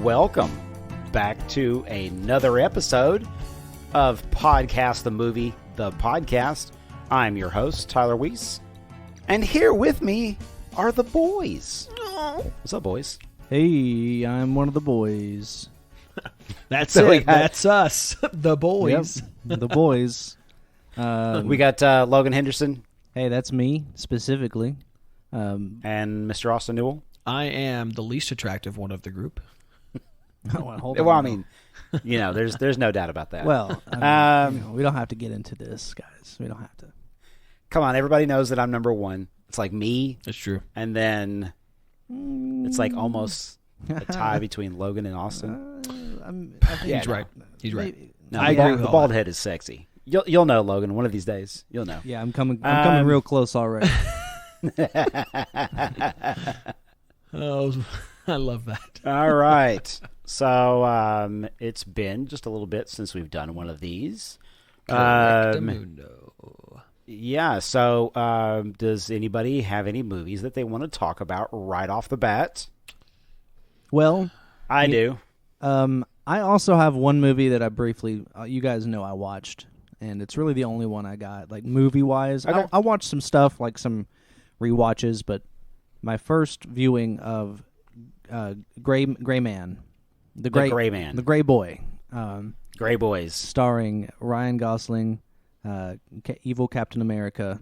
welcome back to another episode of Podcast the Movie, the podcast. I'm your host, Tyler Weese, and here with me are the boys. What's up, boys? Hey, I'm one of the boys. That's So it. That's us, the boys. Yep, the boys. We got Logan Henderson Hey, that's me, specifically. and Mr. Austin Newell. I am the least attractive one of the group. Hold Well, on. I mean, you know, there's no doubt about that. Well, I mean, we don't have to get into this, guys. We don't have to. Come on, everybody knows that I'm number one. It's like me, That's true. and then it's like almost a tie between Logan and Austin. I think He's right. He's right. No, I the agree bald, with the all bald that. head is sexy. You'll know, Logan. One of these days, you'll know. Yeah, I'm coming real close already. Oh, I love that. All right. So it's been just a little bit since we've done one of these. Correctamundo. Yeah. So does anybody have any movies that they want to talk about right off the bat? Well, I do. I also have one movie that I briefly, you guys know I watched, and it's really the only one I got, like movie-wise. Okay. I watched some stuff, like some rewatches, but my first viewing of Gray Man, the Gray Man. the Gray Boy, Gray Boys. starring Ryan Gosling, evil Captain America,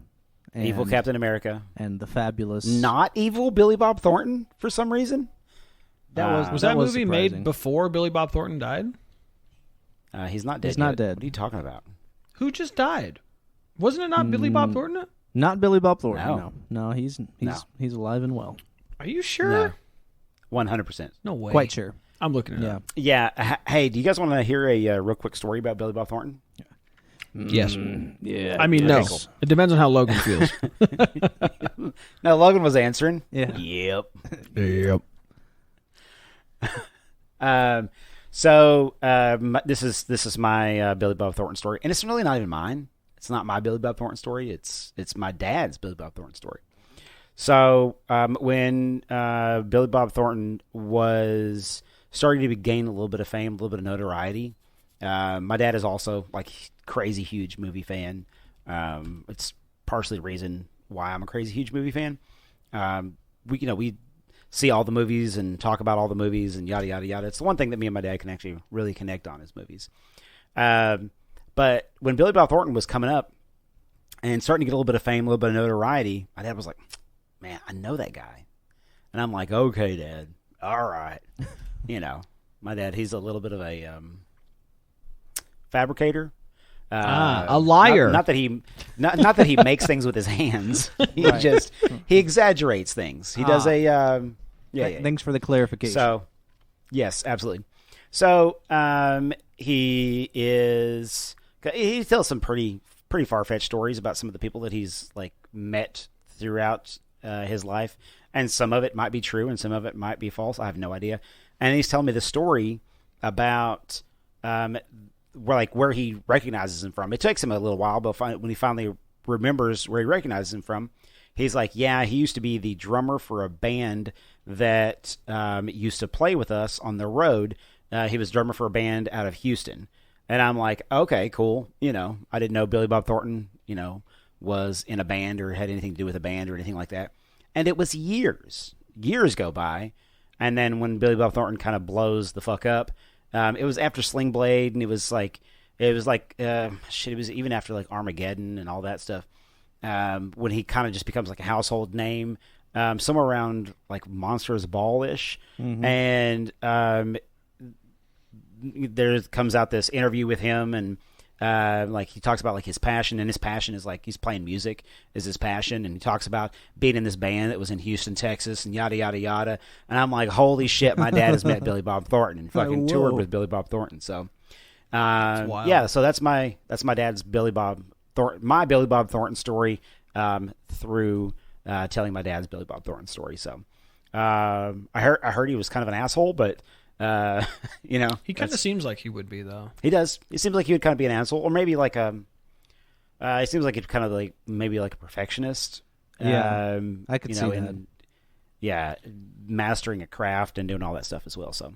and, Evil Captain America. and the fabulous. Not evil Billy Bob Thornton for some reason. Was that movie surprising. made before Billy Bob Thornton died? He's not dead. He's not yet. dead. What are you talking about? Who just died? Wasn't it not Billy Bob Thornton? Not Billy Bob Thornton. No. No, he's alive and well. Are you sure? No. 100%. No way. Quite sure. I'm looking it Yeah. up. Yeah. Hey, do you guys want to hear a real quick story about Billy Bob Thornton? Yes. Yeah. I mean, no. cool. It depends on how Logan feels. No, Logan was answering. Yeah. Yep. Yep. This is my Billy Bob Thornton story, and it's really not even mine. It's not my Billy Bob Thornton story. It's my dad's Billy Bob Thornton story. So when Billy Bob Thornton was starting to gain a little bit of fame, a little bit of notoriety, my dad is also like crazy huge movie fan. It's partially the reason why I'm a crazy huge movie fan. We see all the movies and talk about all the movies and yada yada yada. It's the one thing that me and my dad can actually really connect on is movies. But when Billy Bob Thornton was coming up and starting to get a little bit of fame, a little bit of notoriety, my dad was like, "Man, I know that guy," and I'm like, "Okay, Dad, all right." You know, my dad, he's a little bit of a fabricator. A liar. Not that he makes things with his hands. He exaggerates things. He does yeah. Thanks for the clarification. So, yes, absolutely. So, he tells some pretty far-fetched stories about some of the people that he's like met throughout his life, and some of it might be true and some of it might be false. I have no idea. And he's telling me the story about where he recognizes him from. It takes him a little while, but when he finally remembers where he recognizes him from, he's like, "Yeah, he used to be the drummer for a band that used to play with us on the road. He was drummer for a band out of Houston." And I'm like, "Okay, cool." You know, I didn't know Billy Bob Thornton, was in a band or had anything to do with a band or anything like that. And it was years go by. And then when Billy Bob Thornton kind of blows the fuck up, it was after Sling Blade, and it was even after like Armageddon and all that stuff. When he kind of just becomes like a household name, somewhere around like Monsters Ball-ish. Mm-hmm. And there comes out this interview with him, and like he talks about like his passion, and his passion is like he's playing music is his passion, and he talks about being in this band that was in Houston, Texas, and yada yada yada. And I'm like, holy shit, my dad has met Billy Bob Thornton and fucking toured with Billy Bob Thornton. So yeah, so that's my dad's Billy Bob Thornton story through telling my dad's Billy Bob Thornton story. So I heard he was kind of an asshole, but he kind of seems like he would be, though. He does. It seems like he would kind of be an asshole, or maybe like it seems like he's kind of like maybe like a perfectionist. Yeah, I could see that. Yeah, mastering a craft and doing all that stuff as well. So,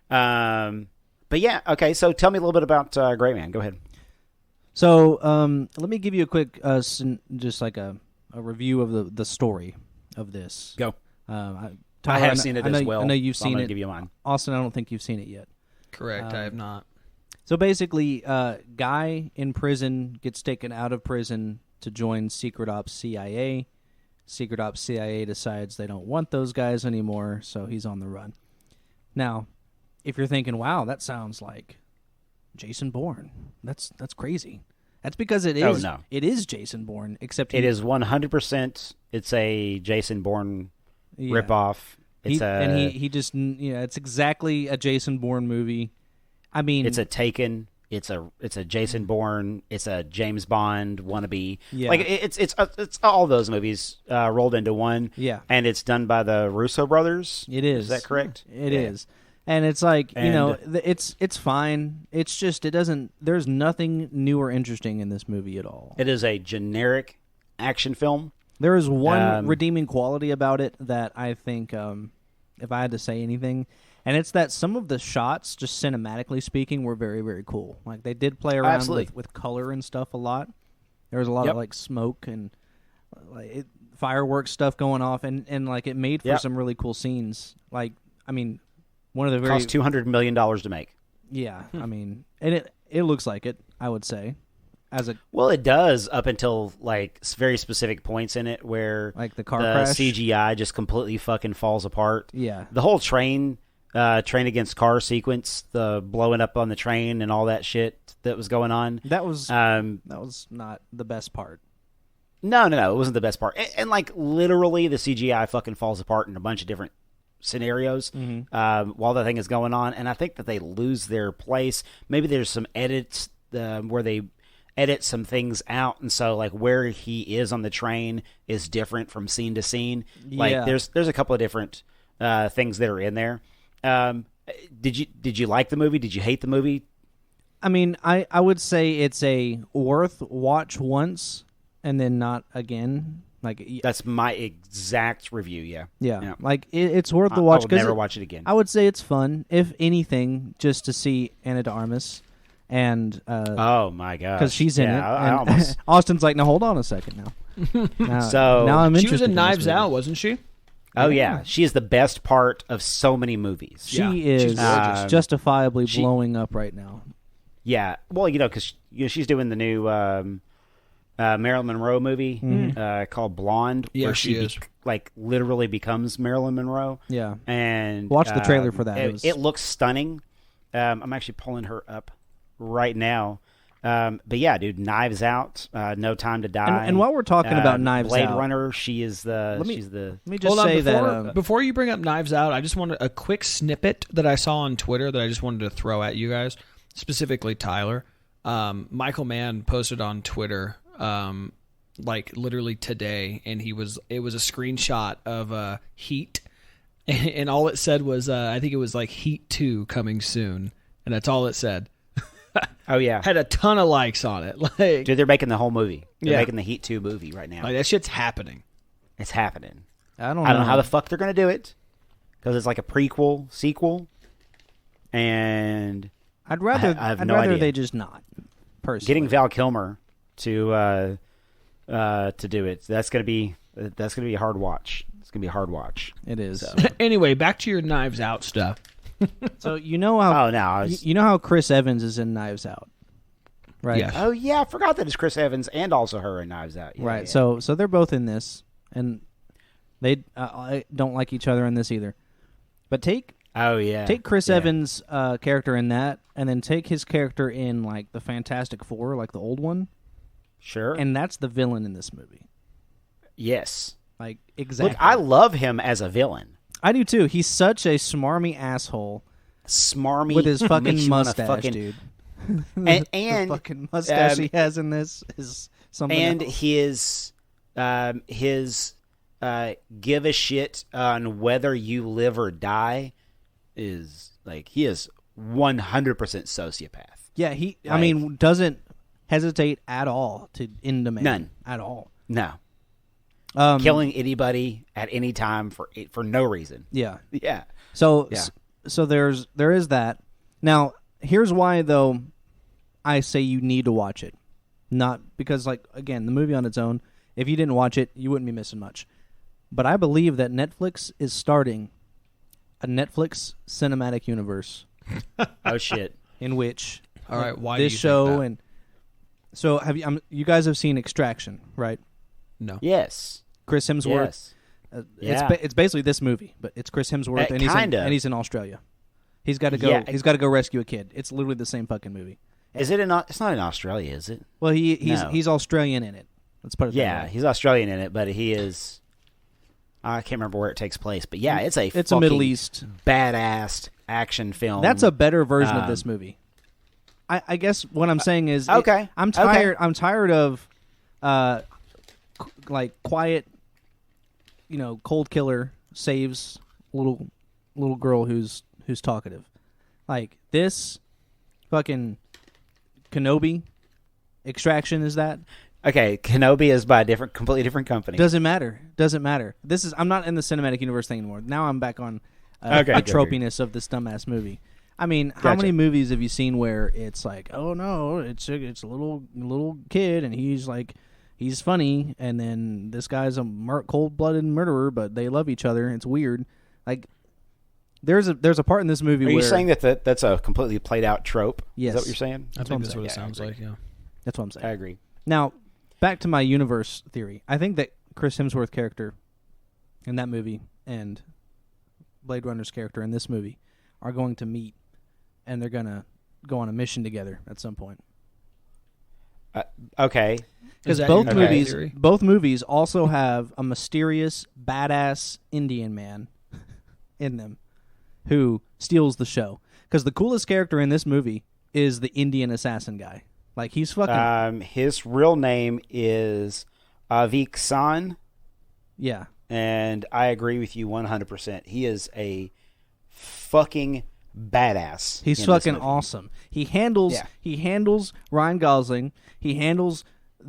But yeah, okay. So tell me a little bit about Gray Man. Go ahead. So let me give you a quick, just like a review of the story of this. Go. Tyler, I have seen it as well. I know you've so seen I'm it. gonna give you mine. Austin, I don't think you've seen it yet. Correct. I have not. So basically, guy in prison gets taken out of prison to join Secret Ops CIA. Secret Ops CIA decides they don't want those guys anymore, so he's on the run. Now, if you're thinking, wow, that sounds like Jason Bourne. That's crazy. That's because it is. Oh, no. It is Jason Bourne, except It is 100%. It's a Jason Bourne yeah. ripoff. It's he just it's exactly a Jason Bourne movie. I mean, it's a Taken. It's a Jason Bourne. It's a James Bond wannabe. Yeah. Like it's all those movies rolled into one. Yeah. And it's done by the Russo Brothers. It is. Is that correct? It is. And it's like, it's fine. It's just there's nothing new or interesting in this movie at all. It is a generic action film. There is one redeeming quality about it that I think, if I had to say anything, and it's that some of the shots, just cinematically speaking, were very, very cool. Like, they did play around with color and stuff a lot. There was a lot of, like, smoke and fireworks stuff going off, and like, it made for some really cool scenes. Like, I mean, one of the very... Cost $200 million to make. Yeah, I mean, and it looks like it, I would say. Well, it does up until like very specific points in it where like the car crash CGI just completely fucking falls apart. Yeah, the whole train against car sequence, the blowing up on the train and all that shit that was going on. That was not the best part. No, it wasn't the best part. And like literally, the CGI fucking falls apart in a bunch of different scenarios while the thing is going on. And I think that they lose their place. Maybe there's some edits where they edit some things out, and so like where he is on the train is different from scene to scene. Like there's a couple of different things that are in there. Did you like the movie? Did you hate the movie? I mean, I would say it's a worth watch once and then not again. Like that's my exact review. Yeah. Like it's worth the watch. I will never watch it again. I would say it's fun, if anything, just to see Ana de Armas. And oh my god, because she's in it. I almost... Austin's like, now hold on a second now. So now I'm interested. She was in Knives movie. Out, wasn't she? Oh yeah, she is the best part of so many movies. She is justifiably blowing up right now. Yeah, well, because she's doing the new Marilyn Monroe movie called Blonde, yeah, where she is. Like literally becomes Marilyn Monroe. Yeah, and watch the trailer for that. It looks stunning. I'm actually pulling her up right now. But yeah, dude, Knives Out, No Time to Die. And while we're talking about Knives Blade Out, Runner, she's the. Let me just hold say on, that before you bring up Knives Out, I just wanted a quick snippet that I saw on Twitter that I just wanted to throw at you guys, specifically Tyler. Michael Mann posted on Twitter, like literally today, and it was a screenshot of Heat, and all it said was, I think it was like Heat 2 coming soon, and that's all it said. Oh yeah, had a ton of likes on it. Like, dude, they're making the whole movie. They're making the Heat 2 movie right now. Like, that shit's happening. It's happening. I don't know how the fuck they're gonna do it, because it's like a prequel, sequel, and I'd rather idea. they just not. Personally, Getting Val Kilmer to do it. That's gonna be a hard watch. It's gonna be a hard watch. It is. So. Anyway, back to your Knives Out stuff. So you know how? Oh no! You know how Chris Evans is in Knives Out, right? Yes. Oh yeah, I forgot that it's Chris Evans and also her in Knives Out. Yeah, right. Yeah. So they're both in this, and they don't like each other in this either. But take Chris Evans' character in that, and then take his character in like the Fantastic Four, like the old one. Sure. And that's the villain in this movie. Yes. Like exactly. Look, I love him as a villain. I do too. He's such a smarmy asshole. Smarmy with his fucking mustache, dude. And the fucking mustache he has in this is something. And else. his give a shit on whether you live or die is like he is 100% sociopath. Yeah, I mean, doesn't hesitate at all to end a man. None at all. No. Killing anybody at any time for no reason. Yeah. Yeah. So So there is that. Now, here's why though I say you need to watch it. Not because, like, again, the movie on its own, if you didn't watch it, you wouldn't be missing much. But I believe that Netflix is starting a Netflix cinematic universe. Oh shit! In which, all right, why this do you show think that? and so have you? You guys have seen Extraction, right? No. Yes. Chris Hemsworth. Yes. It's basically this movie, but it's Chris Hemsworth, and he's in Australia. He's got to go. He's got to go rescue a kid. It's literally the same fucking movie. Is it? It's not in Australia, is it? Well, he's Australian in it. Let's put it. Yeah, he's Australian in it, but he is. I can't remember where it takes place, but yeah, it's a Middle East badass action film. That's a better version of this movie. I guess what I'm saying is, okay. I'm tired. I'm tired of, like quiet, cold killer saves little girl who's talkative, like this, fucking Kenobi, Extraction is that. Okay, Kenobi is by a completely different company. Doesn't matter. I'm not in the cinematic universe thing anymore. Now I'm back on the tropiness of this dumbass movie. I mean, how many movies have you seen where it's like, oh no, it's a little kid and he's funny, and then this guy's a cold-blooded murderer, but they love each other. It's weird. Like there's a part in this movie where... Are you saying that's a completely played out trope? Yes. Is that what you're saying? I think that's what it sounds like, yeah. That's what I'm saying. I agree. Now, back to my universe theory. I think that Chris Hemsworth character in that movie and Blade Runner's character in this movie are going to meet, and they're going to go on a mission together at some point. Okay. Because both movies also have a mysterious, badass Indian man in them who steals the show. Because the coolest character in this movie is the Indian assassin guy. Like, he's fucking... his real name is Avik San. Yeah. And I agree with you 100%. He is a fucking badass. He's fucking awesome. He handles Ryan Gosling. He handles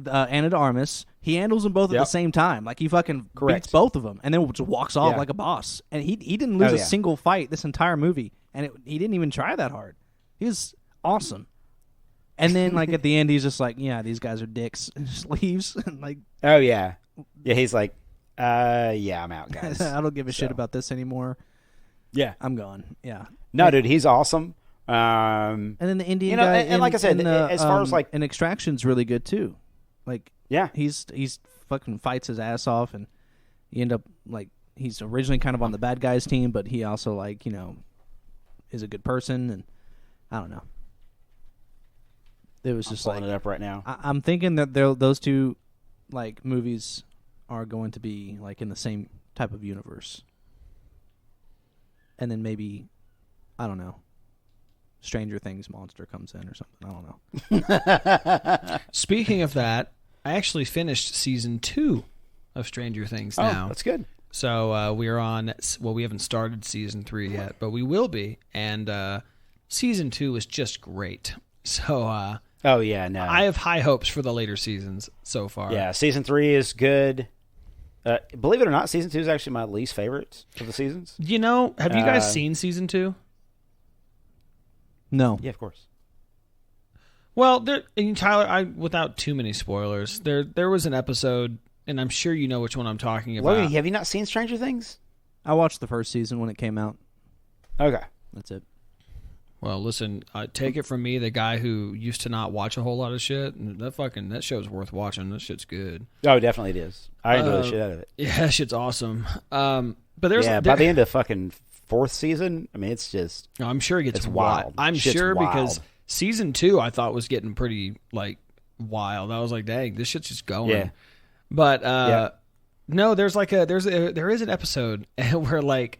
Ana de Armas. He handles them both at the same time. Like, he fucking beats both of them and then just walks off like a boss. And he didn't lose a single fight this entire movie. And he didn't even try that hard. He was awesome. And then, like, at the end, he's just like, yeah, these guys are dicks. And just leaves. And like, oh, yeah. Yeah, he's like, yeah, I'm out, guys. I don't give a shit about this anymore. Yeah. I'm gone. Yeah. No, dude, he's awesome. And then the Indian guy, and like I said, as far as like, and Extraction's really good too. Like, yeah, he's fucking fights his ass off, and you end up like he's originally kind of on the bad guys team, but he also like is a good person, and I don't know. It was just pulling it up right now. I'm thinking that those two like movies are going to be like in the same type of universe, and then maybe I don't know. Stranger Things monster comes in or something. I don't know. Speaking of that, I actually finished season 2 of Stranger Things now. Oh, that's good. So we are on. Well, we haven't started season 3 yet, but we will be. And season 2 is just great. So. Oh yeah, no. I have high hopes for the later seasons so far. Yeah, season 3 is good. Believe it or not, season 2 is actually my least favorite of the seasons. Have you guys seen season 2? No. Yeah, of course. Well, Tyler, without too many spoilers, there was an episode, and I'm sure you know which one I'm talking about. Logan, have you not seen Stranger Things? I watched the first season when it came out. Okay. That's it. Well, listen, take it from me, the guy who used to not watch a whole lot of shit. That show's worth watching. That shit's good. Oh, definitely it is. I enjoy the shit out of it. Yeah, that shit's awesome. But there's by the end of fucking 4th season, I mean, it's just... I'm sure it gets wild. I'm Shit's sure wild. because season 2 I thought was getting pretty, like, wild. I was like, dang, this shit's just going. Yeah. But, no, there is an episode where, like,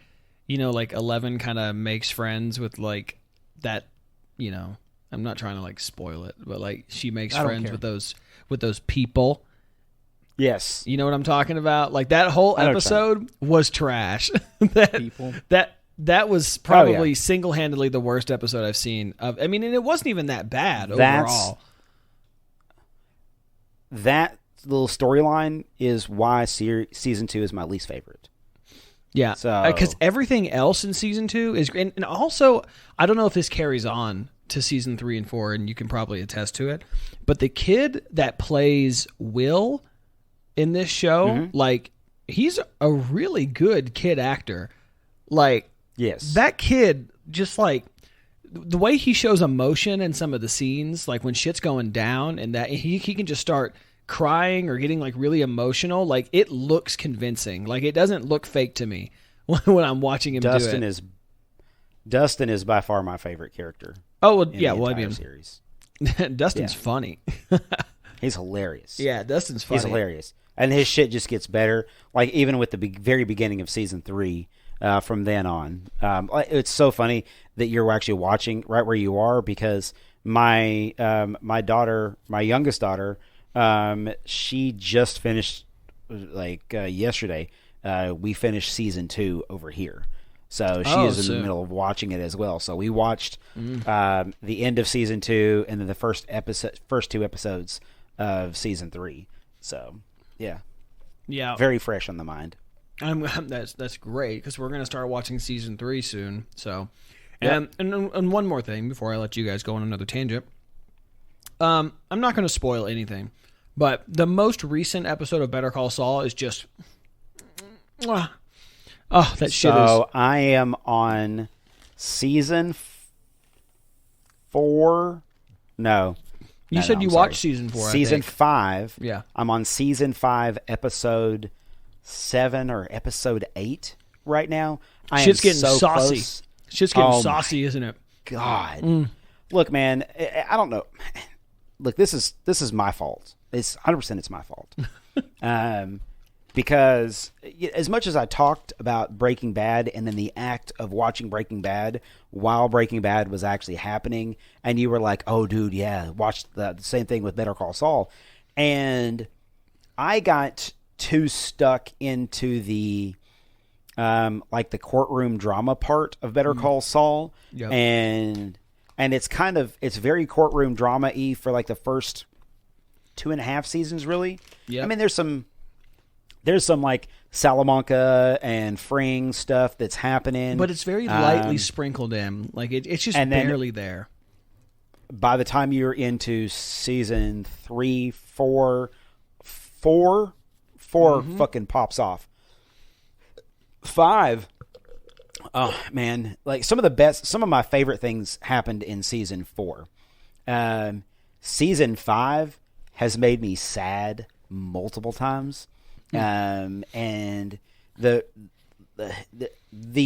like 11 kind of makes friends with, like, that, I'm not trying to, like, spoil it, but, like, she makes friends with those people. Yes. You know what I'm talking about? Like, that whole episode was trash. That was probably single-handedly the worst episode I've seen. And it wasn't even that bad overall. That little storyline is why season 2 is my least favorite. Yeah, because everything else in season 2 is great. And also, I don't know if this carries on to season 3 and 4, and you can probably attest to it, but the kid that plays Will in this show, like, he's a really good kid actor. Like, yes, that kid, just like the way he shows emotion in some of the scenes, like when shit's going down, and that he can just start crying or getting like really emotional. Like, it looks convincing. Like, it doesn't look fake to me when I'm watching him do it. Dustin is by far my favorite character. Oh, well, yeah. Well, I mean, series. Dustin's funny. He's hilarious. Yeah, Dustin's funny. He's hilarious. And his shit just gets better. Like, even with the very beginning of season 3, from then on. It's so funny that you're actually watching right where you are, because my youngest daughter, she just finished, yesterday, we finished season 2 over here. So she is in the middle of watching it as well. So we watched the end of season 2 and then the first 2 episodes of season 3. So yeah, very fresh on the mind. That's great, because we're going to start watching season 3 soon. So, and one more thing before I let you guys go on another tangent. I'm not going to spoil anything, but the most recent episode of Better Call Saul is just. Oh, that shit is. So I am on season 4. No. You said you watched season 4. Season 5. Yeah. I'm on season 5, episode 7 or episode 8 right now. Shit's getting so saucy. Close. Shit's getting saucy, isn't it? God. Look, man, I don't know. Look, this is my fault. It's 100% it's my fault. Because as much as I talked about Breaking Bad and then the act of watching Breaking Bad while Breaking Bad was actually happening, and you were like, oh, dude, yeah, watch the same thing with Better Call Saul. And I got too stuck into the the courtroom drama part of Better Call Saul. Yep. And it's very courtroom drama-y for like the first 2.5 seasons, really. Yep. I mean, there's some like Salamanca and Fring stuff that's happening. But it's very lightly sprinkled in. Like, it's just barely there. By the time you're into season 3, 4 fucking pops off. 5. Oh, man. Like, some of my favorite things happened in season 4. Season 5 has made me sad multiple times. And the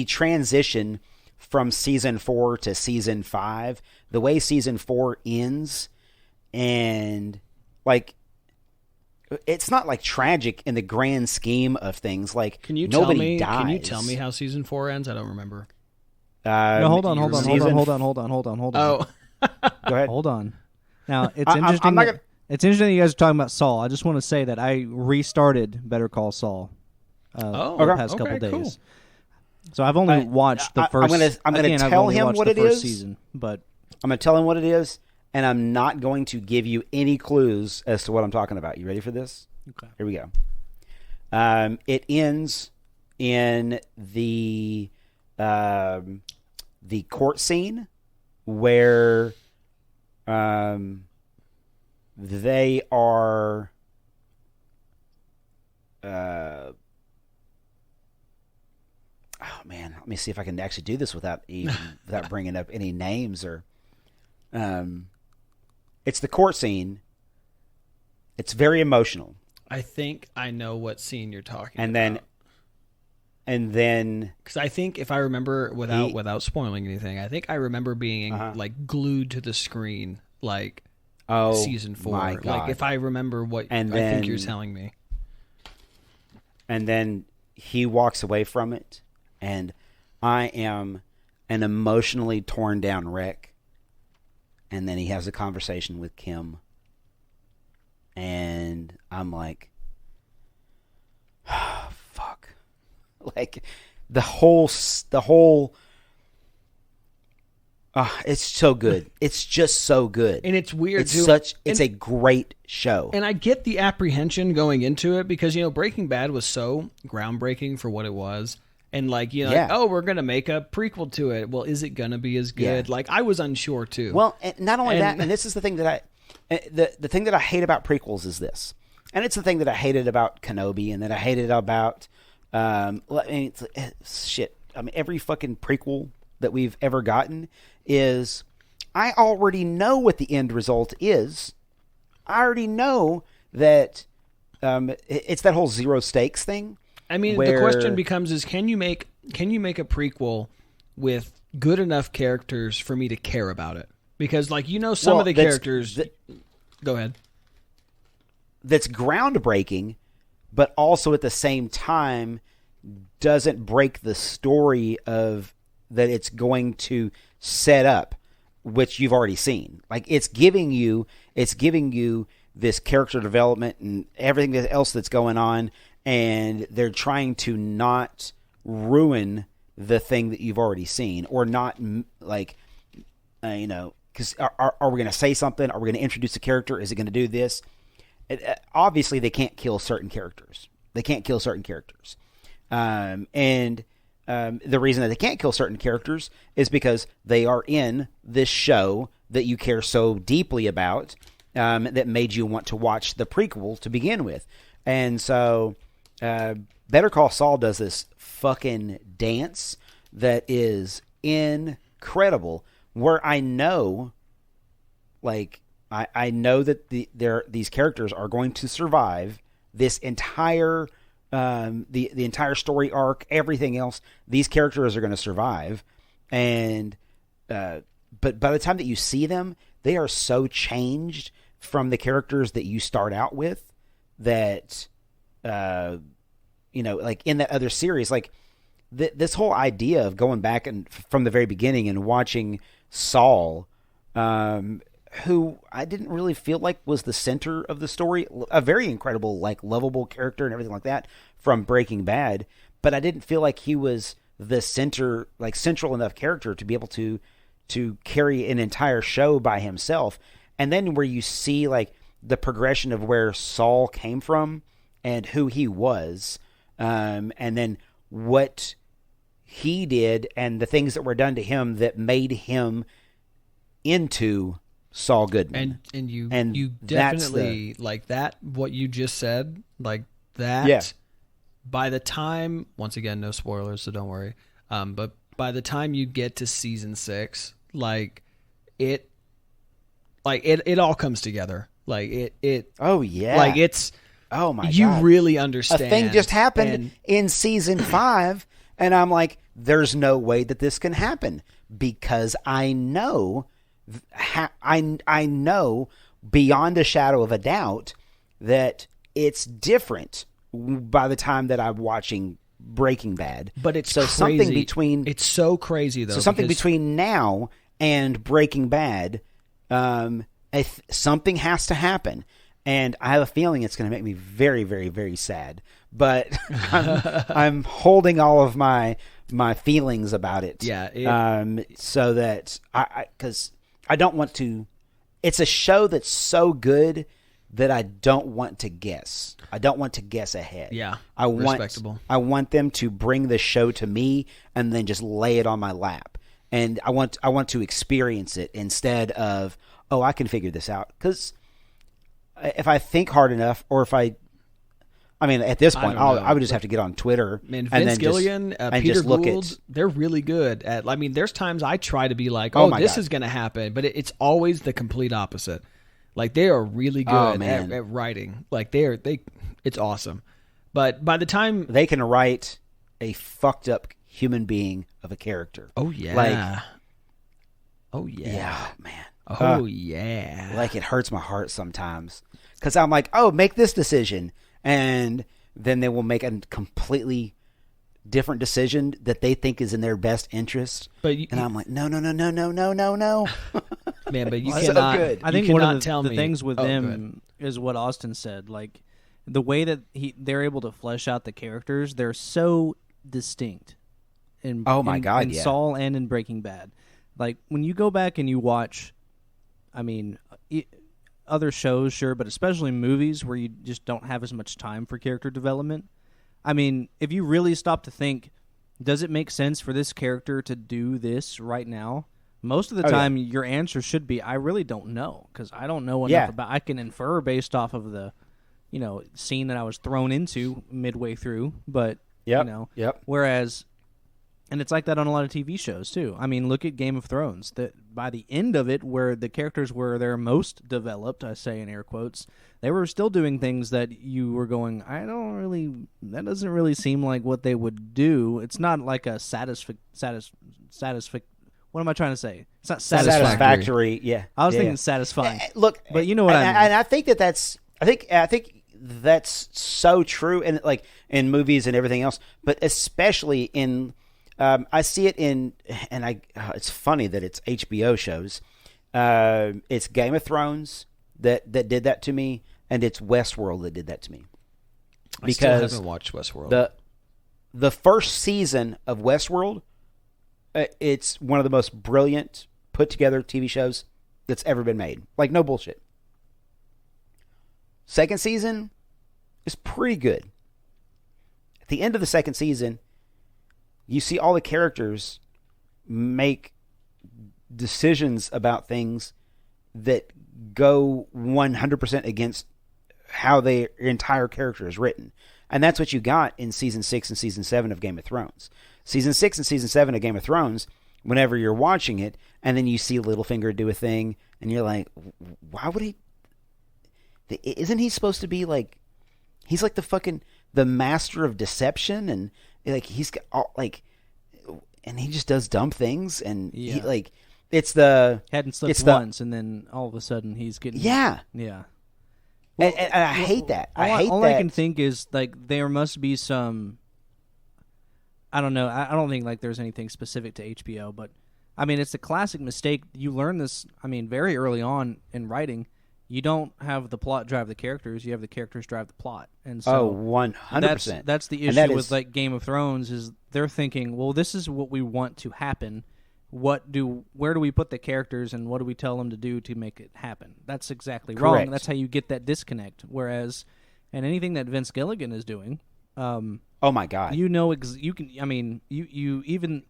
transition from season 4 to season 5, the way season 4 ends, and like, it's not like tragic in the grand scheme of things. Like, nobody dies. Can you tell me how season 4 ends? I don't remember. No, hold on. Oh, go ahead. Hold on. Now, it's interesting. It's interesting that you guys are talking about Saul. I just want to say that I restarted Better Call Saul the past couple days. Cool. So I've only watched the first. I'm going to tell him what it is. Season, but I'm going to tell him what it is, and I'm not going to give you any clues as to what I'm talking about. You ready for this? Okay. Here we go. It ends in the court scene where they are oh man, let me see if I can actually do this without bringing up any names or it's the court scene. It's very emotional. I think I know what scene you're talking about. And then because I think if I remember without spoiling anything, I think I remember being like glued to the screen like season 4. My God. Like, if I remember what I think you're telling me. And then he walks away from it, and I am an emotionally torn down wreck. And then he has a conversation with Kim, and I'm like, oh, fuck. Like, the whole it's so good. It's just so good. And it's weird. It's a great show. And I get the apprehension going into it because, Breaking Bad was so groundbreaking for what it was. And like, you know, Yeah. like, oh, we're going to make a prequel to it. Well, is it going to be as good? Yeah. Like, I was unsure too. Well, and not only that, and this is the thing that the thing that I hate about prequels is this. And it's the thing that I hated about Kenobi and that I hated about shit. I mean, every fucking prequel that we've ever gotten is I already know what the end result is. I already know that it's that whole zero stakes thing. I mean, where, the question becomes is can you make a prequel with good enough characters for me to care about it? Because like, you know, some of the characters go ahead. That's groundbreaking, but also at the same time doesn't break the story of that it's going to set up, which you've already seen. Like it's giving you this character development and everything else that's going on, and they're trying to not ruin the thing that you've already seen, or not like, you know, because are we going to say something? Are we going to introduce a character? Is it going to do this? Obviously, they can't kill certain characters. And the reason that they can't kill certain characters is because they are in this show that you care so deeply about, that made you want to watch the prequel to begin with. And so Better Call Saul does this fucking dance that is incredible, where I know, like, I know that these characters are going to survive this entire the entire story arc, everything else. These characters are going to survive, and but by the time that you see them, they are so changed from the characters that you start out with that you know, like in that other series, like this whole idea of going back and from the very beginning and watching Saul, who I didn't really feel like was the center of the story, a very incredible, like, lovable character and everything like that from Breaking Bad, but I didn't feel like he was the center, like central enough character to be able to carry an entire show by himself. And then where you see like the progression of where Saul came from and who he was, and then what he did and the things that were done to him that made him into Saul Goodman. And you definitely like that, what you just said, like that. Yeah. By the time, once again, no spoilers, so don't worry. But by the time you get to season 6, like it all comes together. Like it. Oh yeah. Like it's. Oh my God. You really understand. A thing just happened in season 5, and I'm like, there's no way that this can happen because I know. I know beyond a shadow of a doubt that it's different by the time that I'm watching Breaking Bad. But it's so crazy. Something between. It's so crazy though. So something between now and Breaking Bad, something has to happen, and I have a feeling it's going to make me very, very, very sad. But I'm holding all of my feelings about it. Yeah. So that because I don't want to. It's a show that's so good that I don't want to guess. I don't want to guess ahead. Yeah, respectable. I want them to bring the show to me and then just lay it on my lap. And I want to experience it instead of, oh, I can figure this out. Because if I think hard enough, or if I mean, at this point, I would just have to get on Twitter. Man, Vince Gilligan, Peter Gould, they're really good at. I mean, there's times I try to be like, "Oh, this is going to happen," but it's always the complete opposite. Like they are really good at writing. Like it's awesome. But by the time they can write a fucked up human being of a character, oh yeah, man, yeah, like it hurts my heart sometimes because I'm like, oh, make this decision. And then they will make a completely different decision that they think is in their best interest. And I'm like, no. Man, but you cannot. So good. I think one of the things with them is what Austin said. Like the way that they're able to flesh out the characters, they're so distinct. In Saul and in Breaking Bad. Like when you go back and you watch, I mean, other shows, sure, but especially movies where you just don't have as much time for character development. I mean, if you really stop to think, does it make sense for this character to do this right now? Most of the time, your answer should be, I really don't know, because I don't know enough about. I can infer based off of the, scene that I was thrown into midway through. But whereas, and it's like that on a lot of TV shows too. I mean, look at Game of Thrones. That by the end of it, where the characters were their most developed, I say in air quotes, they were still doing things that you were going, that doesn't really seem like what they would do. It's not like a what am I trying to say? It's not satisfactory. Yeah, I was thinking satisfying. Look, but you know what I mean. And I think that's so true, and like in movies and everything else, but especially in, I see it in, and it's funny that it's HBO shows. It's Game of Thrones that did that to me, and it's Westworld that did that to me. I still haven't watched Westworld. The first season of Westworld. It's one of the most brilliant put together TV shows that's ever been made. Like, no bullshit. Second season is pretty good. At the end of the second season, you see all the characters make decisions about things that go 100% against how their entire character is written. And that's what you got in Season 6 and Season 7 of Game of Thrones. Season 6 and Season 7 of Game of Thrones, whenever you're watching it, and then you see Littlefinger do a thing, and you're like, why would he... Isn't he supposed to be like... He's like the master of deception, and like he's got all, like... And he just does dumb things, and he like... It's the... Hadn't slipped once, and then all of a sudden he's getting... Yeah. Yeah. Well, and I hate that. All I can think is, like, there must be some... I don't know. I don't think like there's anything specific to HBO, but I mean, it's a classic mistake. You learn this, I mean, very early on in writing. You don't have the plot drive the characters. You have the characters drive the plot. And so 100%. That's the issue with like Game of Thrones is they're thinking, well, this is what we want to happen. Where do we put the characters and what do we tell them to do to make it happen? That's exactly wrong. That's how you get that disconnect. Whereas, and anything that Vince Gilligan is doing, oh my God! You know, you can. I mean, you even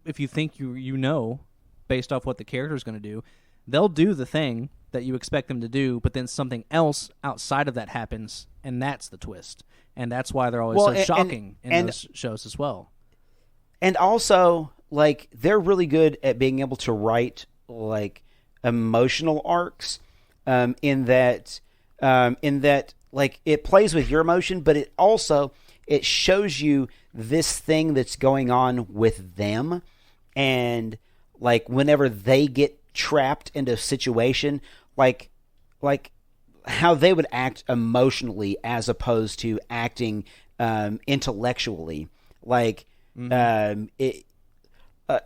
if you think you know, based off what the character is going to do, they'll do the thing that you expect them to do, but then something else outside of that happens, and that's the twist, and that's why they're always so shocking in those shows as well. And also, like, they're really good at being able to write like emotional arcs, in that like it plays with your emotion, but it shows you this thing that's going on with them, and like whenever they get trapped into a situation, like how they would act emotionally as opposed to acting intellectually. Like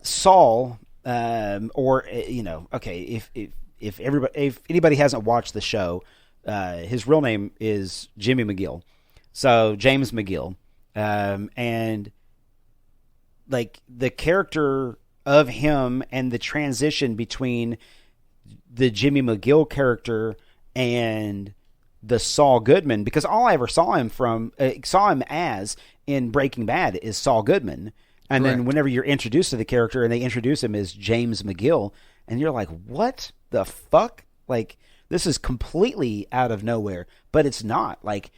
Saul, or if anybody hasn't watched the show, his real name is Jimmy McGill. So James McGill, and like the character of him and the transition between the Jimmy McGill character and the Saul Goodman, because all I ever saw him as in Breaking Bad is Saul Goodman, and Correct. Then whenever you're introduced to the character and they introduce him as James McGill, and you're like, what the fuck? Like, this is completely out of nowhere, but it's not like.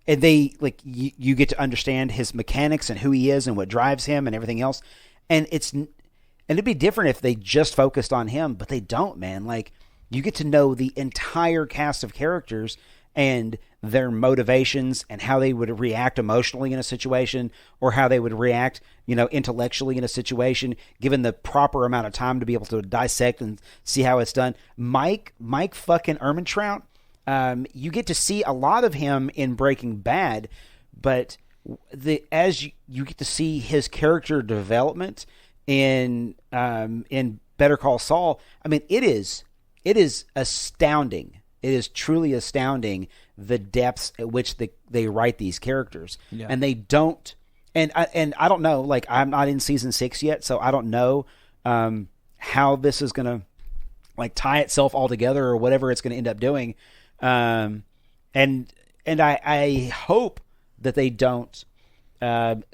And they like you get to understand his mechanics and who he is and what drives him and everything else, and it'd be different if they just focused on him, but they don't, man. Like, you get to know the entire cast of characters and their motivations and how they would react emotionally in a situation, or how they would react, intellectually in a situation, given the proper amount of time to be able to dissect and see how it's done. Mike fucking Ehrmantraut. You get to see a lot of him in Breaking Bad, but as you get to see his character development in Better Call Saul, I mean, it is astounding. It is truly astounding the depths at which they write these characters, and they don't. And I don't know. Like, I'm not in season 6 yet, so I don't know how this is gonna like tie itself all together or whatever it's gonna end up doing. And I hope that they don't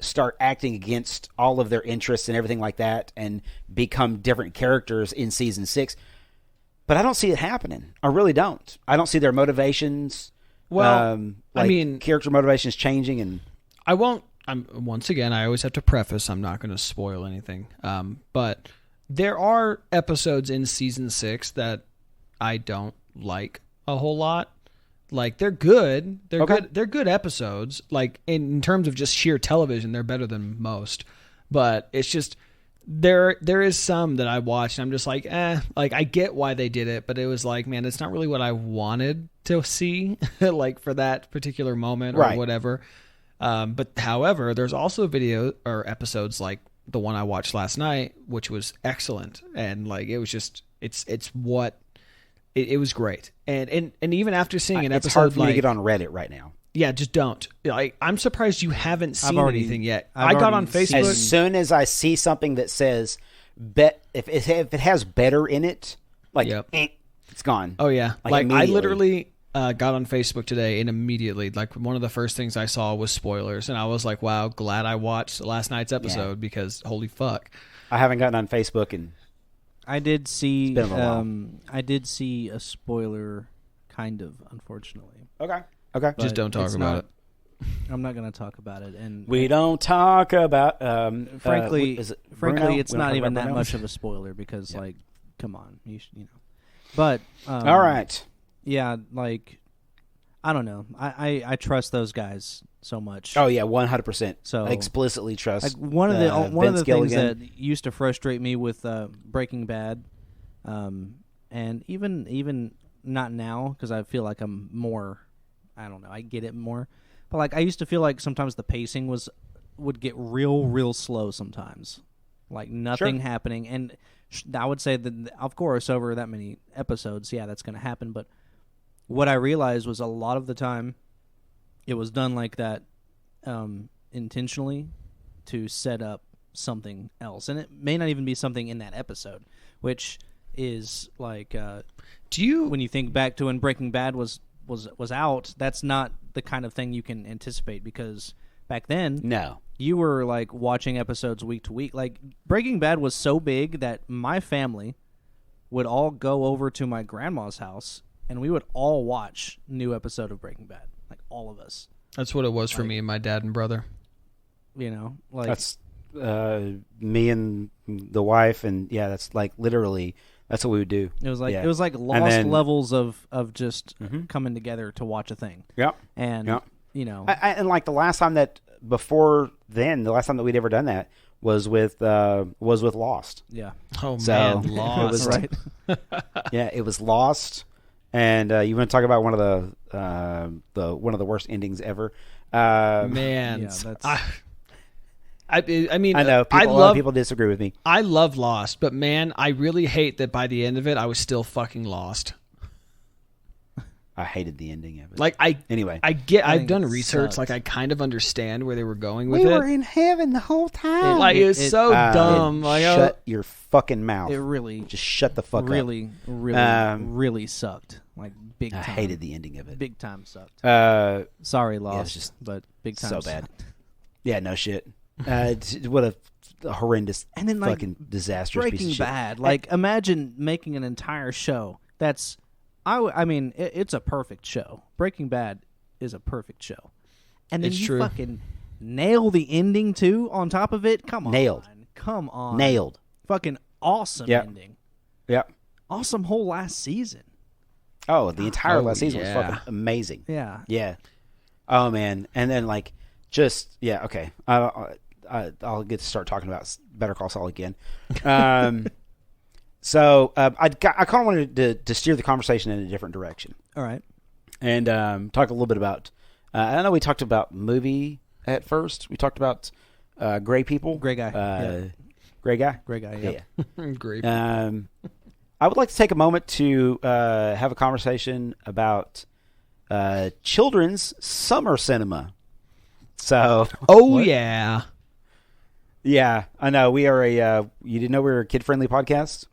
start acting against all of their interests and everything like that and become different characters in season 6. But I don't see it happening. I really don't. I don't see their motivations. Well, I mean, character motivations changing, and I won't. Once again, I always have to preface, I'm not going to spoil anything. But there are episodes in season 6 that I don't like a whole lot. Like, they're good. They're good. They're good episodes. Like, in terms of just sheer television, they're better than most. But it's just there is some that I watched and I'm just like, like, I get why they did it, but it was like, man, it's not really what I wanted to see, like, for that particular moment or whatever. But however, there's also video or episodes like the one I watched last night, which was excellent. And like, it was just, it was great. And even after seeing an episode, it's hard for me to get on Reddit right now. Yeah, just don't. Like, I'm surprised you haven't seen anything yet. I got on Facebook. As soon as I see something that says, if it has better in it, like, it's gone. Oh, yeah. Like I literally got on Facebook today and immediately, like, one of the first things I saw was spoilers. And I was like, wow, glad I watched last night's episode because holy fuck. I haven't gotten on Facebook and I did see a spoiler, kind of, unfortunately. Okay. Just don't talk about it. I'm not going to talk about it. And we don't talk about. Frankly, Bruno? It's not even that much of a spoiler because, like, come on, you know. But all right, yeah, like, I don't know. I trust those guys so much. Oh yeah, 100%. So I explicitly trust. Like, one of the things that used to frustrate me with Breaking Bad, and even not now because I feel like I'm more. I don't know. I get it more, but like I used to feel like sometimes the pacing would get real slow sometimes, like nothing happening. And I would say that, of course, over that many episodes, yeah, that's going to happen. But what I realized was a lot of the time, it was done like that intentionally to set up something else, and it may not even be something in that episode, which is like, when you think back to when Breaking Bad was out, that's not the kind of thing you can anticipate because back then, you were like watching episodes week to week. Like, Breaking Bad was so big that my family would all go over to my grandma's house and we would all watch a new episode of Breaking Bad, like all of us. That's what it was for me and my dad and brother. You know, like that's me and the wife, and that's like literally. That's what we would do. It was like lost levels of just coming together to watch a thing. Yep. And you know, and like the last time that we'd ever done that was with Lost. Yeah. Oh man, Lost. Right. Yeah, it was Lost, and you want to talk about one of the worst endings ever? Man, yeah, that's. I mean, I know a lot of people disagree with me. I love Lost, but man, I really hate that by the end of it, I was still fucking lost. I hated the ending of it. Like, anyway, I've done research. Sucks. Like, I kind of understand where they were going with it. We were in heaven the whole time. It's so dumb. Like, shut your fucking mouth. It really just shut the fuck up. Really sucked. Like, big time. I hated the ending of it. Big time sucked. Sorry, Lost, but big time so sucked. bad. Yeah, no shit. What a horrendous and then, like, fucking disastrous Breaking piece of shit. Bad. Like, imagine making an entire show that's. I mean, it's a perfect show. Breaking Bad is a perfect show, and then you fucking nail the ending too. On top of it, come on, nailed, fucking awesome ending. Yep, awesome whole last season. Oh, the entire last season was fucking amazing. Yeah. Oh man, and then like okay. I'll get to start talking about Better Call Saul again. So I kind of wanted to steer the conversation in a different direction. All right. And talk a little bit about. I know we talked about movie at first. We talked about gray people. Gray guy. Gray guy. Gray guy. Yeah. Gray. I would like to take a moment to have a conversation about children's summer cinema. So. Oh yeah. Yeah, I know. We are you didn't know we were a kid-friendly podcast?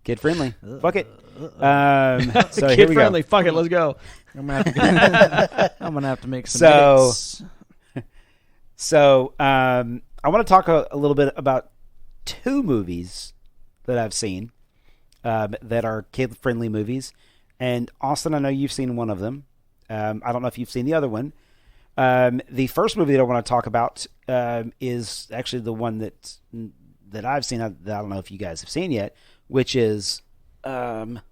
Kid-friendly. Fuck it. So here we go. Kid-friendly. Fuck it. Let's go. I'm gonna have to make some edits. So I want to talk a little bit about 2 movies that I've seen that are kid-friendly movies. And Austin, I know you've seen one of them. I don't know if you've seen the other one. The first movie that I want to talk about is actually the one that I've seen that I don't know if you guys have seen yet, which is the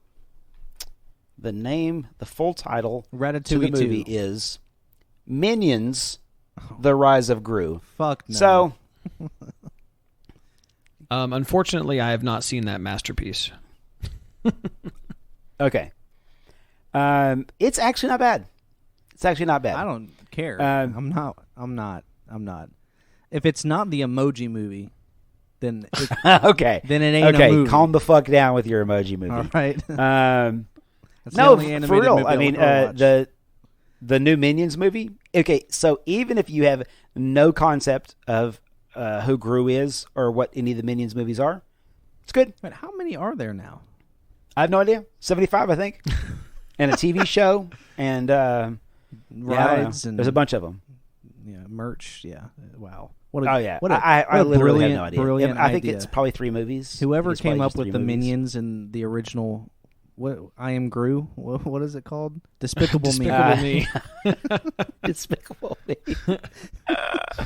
full title Ratatouille to the movie 2. is Minions: The Rise of Gru. Fuck no. So, unfortunately, I have not seen that masterpiece. okay. It's actually not bad. It's actually not bad. I don't care. I'm not. If it's not the Emoji Movie, then okay. Then it ain't okay. a movie. Calm the fuck down with your Emoji Movie. All right. That's the No, only for animated real. movie I mean, wanna watch. the new Minions movie. Okay, so even if you have no concept of who Gru is or what any of the Minions movies are, it's good. But how many are there now? I have no idea. 75, I think, and a TV show and Rides and there's a bunch of them. Yeah, merch. Yeah. Wow. I what a literally have brilliant, no idea. brilliant I think idea. it's probably 3 movies. Whoever It's came probably up just with 3 the movies. Minions and the original, what I Am Gru, what is it called? Despicable Me. Despicable Me. Despicable Me.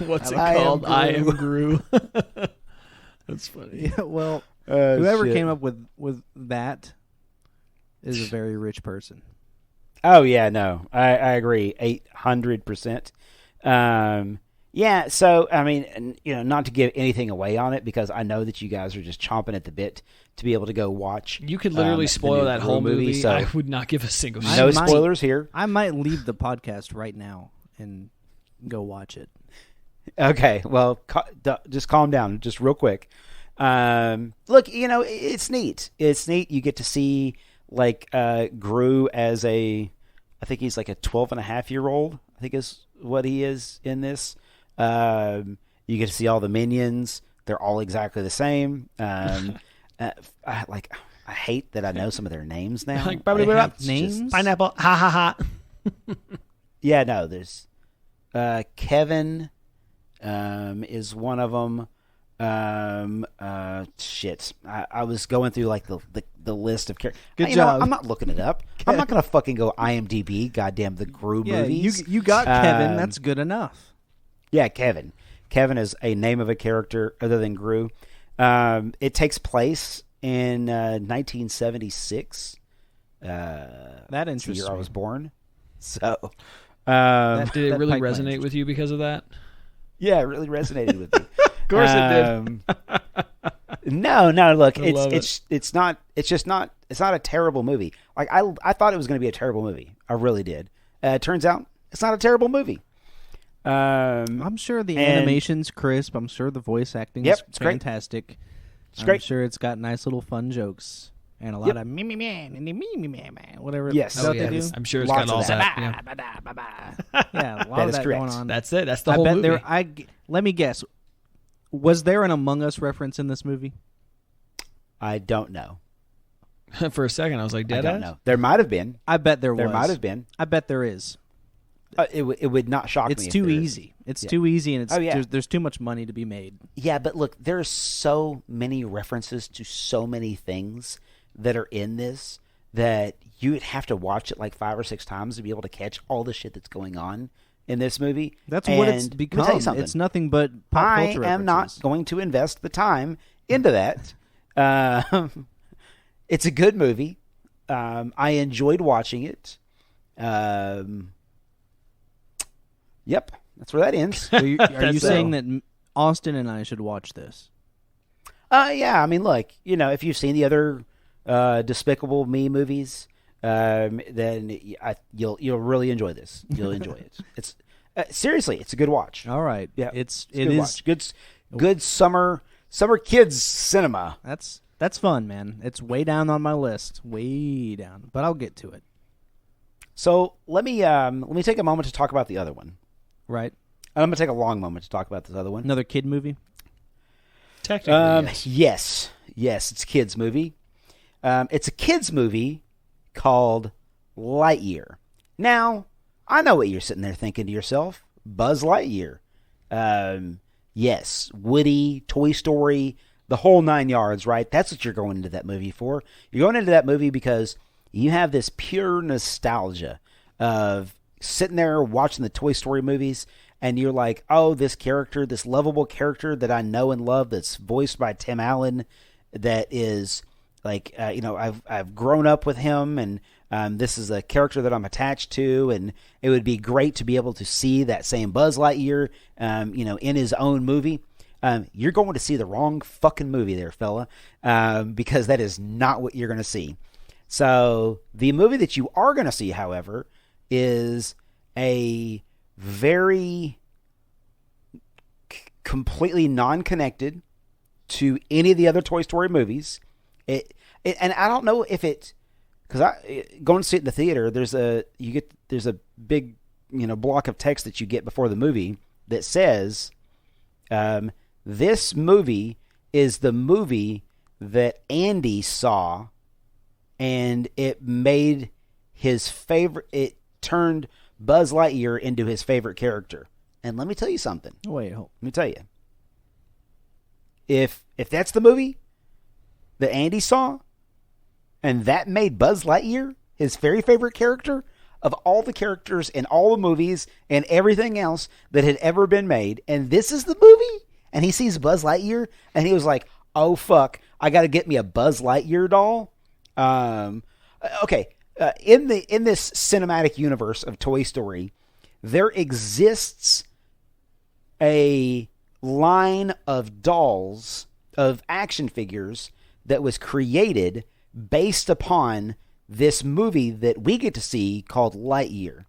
What's it I Am called? Gru. I Am Gru. That's funny. Yeah, well, Oh, whoever shit. came up with that is a very rich person. Oh yeah, no, I agree, 800%. Yeah, so I mean, not to give anything away on it because I know that you guys are just chomping at the bit to be able to go watch. You could literally the spoil new that Gru whole movie. So I would not give a single shit. no I might- spoilers here. I might leave the podcast right now and go watch it. Okay, well, just calm down, just real quick. Look, it's neat. It's neat. You get to see like Gru as I think he's like a 12-and-a-half-year-old. I think is what he is in this. You get to see all the minions. They're all exactly the same. I hate that I know some of their names now. Like, They have It's names? just- Pineapple. Ha ha ha. yeah, no. There's Kevin is one of them. Shit. I was going through like the list of characters. Good job. I'm not looking it up. I'm not gonna fucking go IMDb. Goddamn the Gru Yeah, movies. you got Kevin. Um, That's good enough. Yeah, Kevin. Kevin is a name of a character other than Gru. It takes place in 1976. That That's the interests year I me. was born. So, Did it That really piqued my resonate interest. with you because of that? yeah, it really resonated with me. Of course it did. No. Look, I love it's not a terrible movie. Like I thought it was going to be a terrible movie. I really did. It turns out it's not a terrible movie. I'm sure the and- animation's crisp. I'm sure the voice acting Yep, is it's great. fantastic. It's I'm great. sure it's got nice little fun jokes and a lot Yep. of me man and me man whatever. Yes. is that Oh, what yeah, they do. it's- I'm sure it's Lots got all of that. that. Yeah. Yeah, a lot That of is that correct. going on. That's it. That's the I whole bet movie. let me guess. Was there an Among Us reference in this movie? I don't know. For a second, I was like, I dead don't ass? know. There might have been. I bet there was. There might have been. I bet there is. It would not shock It's me. if too there is. easy. It's Yeah. too easy, and it's Oh, yeah. there's too much money to be made. Yeah, but look, there's so many references to so many things that are in this that you would have to watch it like 5 or 6 times to be able to catch all the shit that's going on in this movie. That's what it's And let me become. tell you something. It's nothing but pop I culture am not references. going to invest the time into that. It's a good movie. I enjoyed watching it. Yep, that's where that ends. Are you That's saying it. that Austin and I should watch this? Yeah, I mean, look, if you've seen the other Despicable Me movies, then you'll really enjoy this. You'll enjoy it. It's seriously, it's a good watch. All right. Yeah, it It's a good is. watch. Good summer kids cinema. That's fun, man. It's way down on my list, way down. But I'll get to it. So let me take a moment to talk about the other one. Right. And I'm gonna take a long moment to talk about this other one. Another kid movie. Technically, yes. Yes, it's a kids movie. It's a kids movie called Lightyear. Now, I know what you're sitting there thinking to yourself: Buzz Lightyear. Yes, Woody, Toy Story, the whole 9 yards, right? That's what you're going into that movie for. You're going into that movie because you have this pure nostalgia of sitting there watching the Toy Story movies, and you're like, oh, this character, this lovable character that I know and love, that's voiced by Tim Allen, that is like, I've grown up with him, and this is a character that I'm attached to, and it would be great to be able to see that same Buzz Lightyear, in his own movie. You're going to see the wrong fucking movie there, fella, because that is not what you're going to see. So the movie that you are going to see, however, is a very completely non-connected to any of the other Toy Story movies. And I don't know if it, because going to see it in the theater, there's a big block of text that you get before the movie that says, this movie is the movie that Andy saw, and it made his favorite. It turned Buzz Lightyear into his favorite character. And let me tell you something. Wait, hold. Let me tell you. If that's the movie that Andy saw, and that made Buzz Lightyear his very favorite character of all the characters in all the movies and everything else that had ever been made, and this is the movie, and he sees Buzz Lightyear, and he was like, oh, fuck, I got to get me a Buzz Lightyear doll. Okay. In this cinematic universe of Toy Story, there exists a line of dolls, of action figures, that was created based upon this movie that we get to see called Lightyear.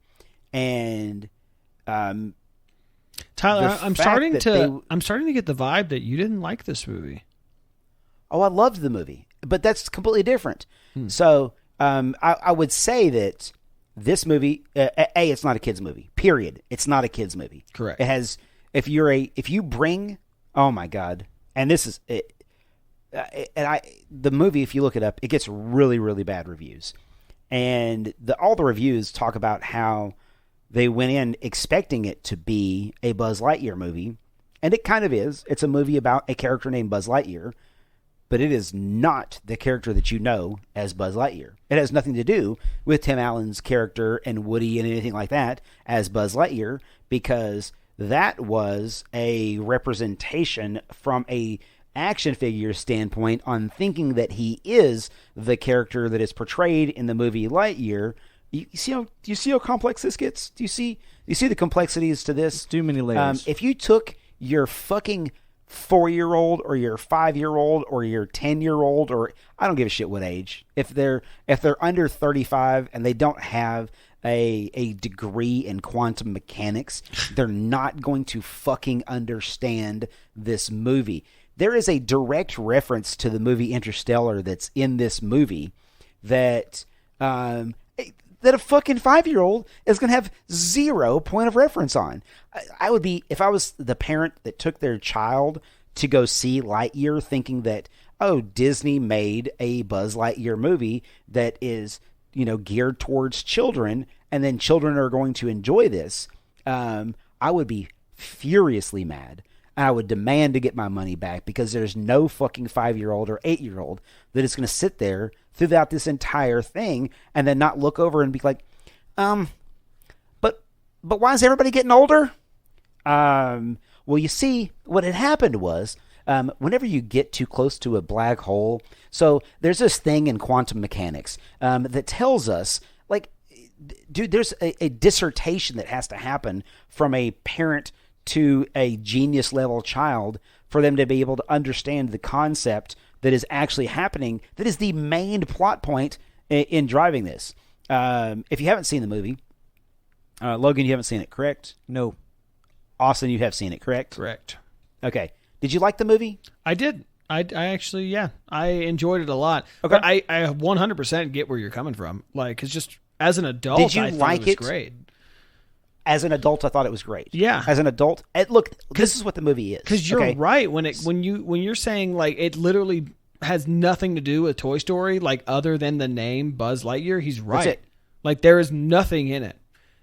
And Tyler, I'm starting to get the vibe that you didn't like this movie. Oh, I loved the movie, but that's completely different. So I would say that this movie, it's not a kid's movie. Period. It's not a kid's movie. Correct. It has. If you bring, oh my God, and this is it. The movie, if you look it up, it gets really, really bad reviews, and all the reviews talk about how they went in expecting it to be a Buzz Lightyear movie, and it kind of is. It's a movie about a character named Buzz Lightyear, but it is not the character that you know as Buzz Lightyear. It has nothing to do with Tim Allen's character and Woody and anything like that as Buzz Lightyear, because that was a representation from a action figure standpoint on thinking that he is the character that is portrayed in the movie Lightyear. Do you see how complex this gets? Do you see the complexities to this? It's too many layers. If you took your fucking 4-year-old or your 5-year-old or your 10-year-old, or I don't give a shit what age, if they're under 35 and they don't have a degree in quantum mechanics, they're not going to fucking understand this movie. There is a direct reference to the movie Interstellar that's in this movie that a fucking 5-year-old is going to have 0 point of reference on. I would be, if I was the parent that took their child to go see Lightyear thinking that, oh, Disney made a Buzz Lightyear movie that is, geared towards children, and then children are going to enjoy this, I would be furiously mad. And I would demand to get my money back, because there's no fucking 5-year-old or 8-year-old that is going to sit there throughout this entire thing and then not look over and be like, but why is everybody getting older? Well, you see, what had happened was, whenever you get too close to a black hole, so there's this thing in quantum mechanics that tells us, like, dude, there's a dissertation that has to happen from a parent to a genius level child for them to be able to understand the concept that is actually happening, that is the main plot point in driving this. If you haven't seen the movie, Logan, you haven't seen it, correct? No. Austin, you have seen it, correct? Correct. Okay. Did you like the movie? I did. I actually, yeah, I enjoyed it a lot. Okay. But I 100% get where you're coming from. Like, it's just, as an adult, Did you I thought like it was great. As an adult, I thought it was great. Yeah. As an adult, look, this is what the movie is. Because you're right when you're saying, like, it literally has nothing to do with Toy Story, like, other than the name Buzz Lightyear. He's right. That's it. Like, there is nothing in it.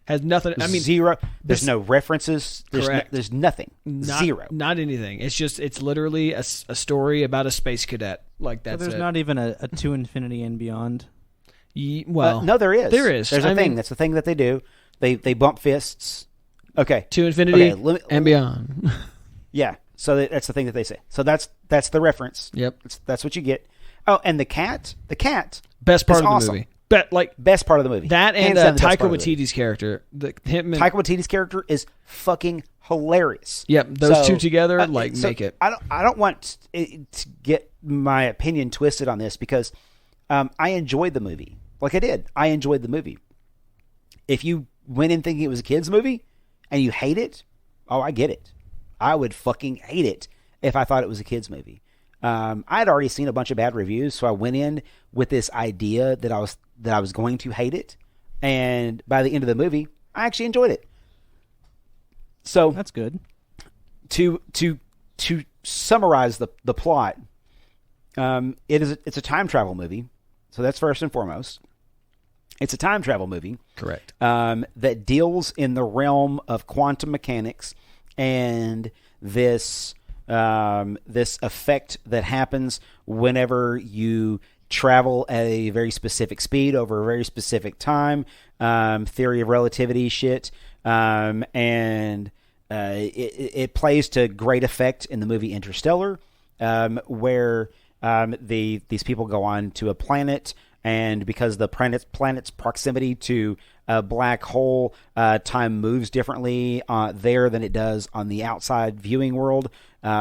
Has nothing. I mean, zero. There's no references. Correct. There's nothing. Zero. Not anything. It's literally a story about a space cadet. Like that's. There's not even a To Infinity and Beyond. Well, no, there is. There is. There's a thing. That's the thing that they do. They bump fists. Okay. To Infinity and Beyond. Yeah. So that's the thing that they say. So that's the reference. Yep. That's what you get. Oh, and the cat. Best part of the awesome. movie. Best part of the movie. That and Taika Waititi's character. Taika Waititi's character is fucking hilarious. Yep, those two together make it. I don't want to get my opinion twisted on this because I enjoyed the movie. Like I did. I enjoyed the movie. If you went in thinking it was a kid's movie and you hate it, oh, I get it. I would fucking hate it if I thought it was a kid's movie. I had already seen a bunch of bad reviews, so I went in with this idea that I was going to hate it, and by the end of the movie, I actually enjoyed it. So that's good. To summarize the plot, it's a time travel movie. So that's first and foremost. It's a time travel movie, correct? That deals in the realm of quantum mechanics and this effect that happens whenever you travel at a very specific speed over a very specific time, theory of relativity shit, and it plays to great effect in the movie Interstellar, where these people go on to a planet, and because the planet's proximity to a black hole, time moves differently there than it does on the outside viewing world.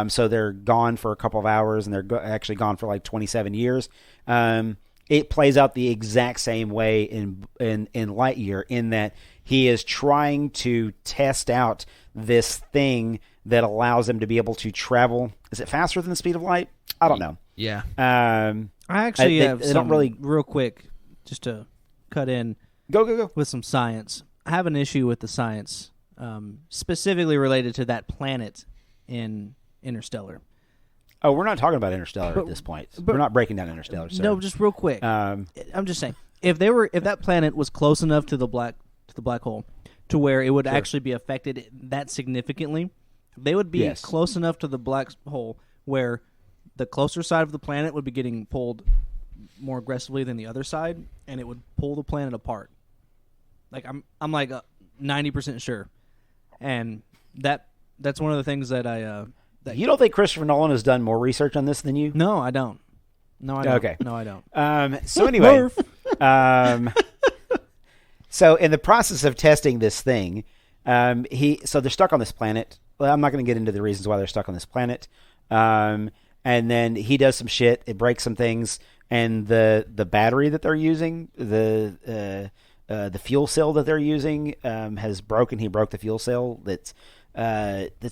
So they're gone for a couple of hours, and they're actually gone for like 27 years. It plays out the exact same way in Lightyear, in that he is trying to test out this thing that allows him to be able to travel. Is it faster than the speed of light? I don't know. Yeah. I actually have some, real quick, just to cut in. Go. With some science. I have an issue with the science, specifically related to that planet in Interstellar. Oh, we're not talking about Interstellar at this point. We're not breaking down Interstellar. Sir. No, just real quick. I'm just saying, if that planet was close enough to the black hole, to where it would actually be affected that significantly, they would be close enough to the black hole where the closer side of the planet would be getting pulled more aggressively than the other side, and it would pull the planet apart. Like I'm like 90% sure, and that's one of the things that I. You don't think Christopher Nolan has done more research on this than you? No, I don't. Okay. No, I don't. So anyway, so in the process of testing this thing, so they're stuck on this planet. Well, I'm not going to get into the reasons why they're stuck on this planet. And then he does some shit. It breaks some things, and the battery that they're using, the fuel cell that they're using, has broken. He broke the fuel cell that's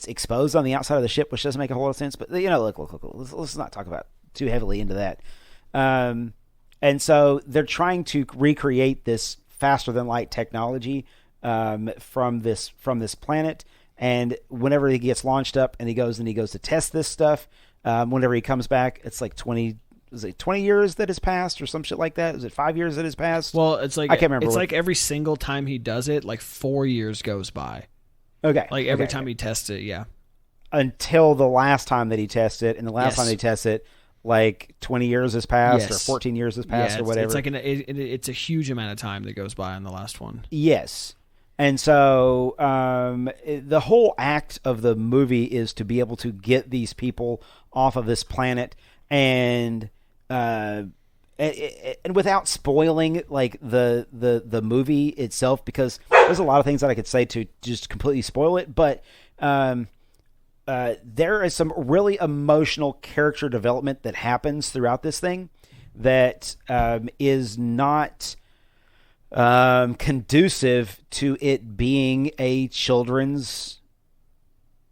exposed on the outside of the ship, which doesn't make a whole lot of sense. But look. Let's not talk about too heavily into that. And so they're trying to recreate this faster than light technology from this planet. And whenever he gets launched up and he goes to test this stuff, whenever he comes back, it's like 20 years that has passed or some shit like that? Is it 5 years that has passed? Well, it's like, I can't remember. It's like every single time he does it, like 4 years goes by. Okay. Like every time he tests it, yeah. Until the last time that he tests it, and the last time he tests it, like 20 years has passed or 14 years has passed or whatever. It's like it's a huge amount of time that goes by on the last one. Yes. And so the whole act of the movie is to be able to get these people off of this planet, and without spoiling like the movie itself, because there's a lot of things that I could say to just completely spoil it, but there is some really emotional character development that happens throughout this thing that is not conducive to it being a children's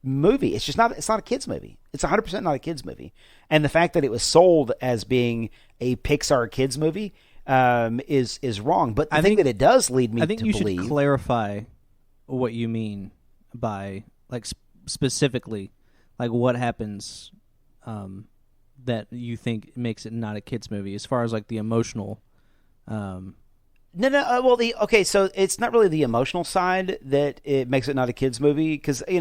movie. It's just not. It's not a kids movie. It's 100% not a kids movie. And the fact that it was sold as being a Pixar kids movie is wrong. But the thing that it does lead me to believe. I think you should clarify what you mean by like specifically, like what happens that you think makes it not a kids movie, as far as like the emotional No. Okay, so it's not really the emotional side that it makes it not a kids movie because you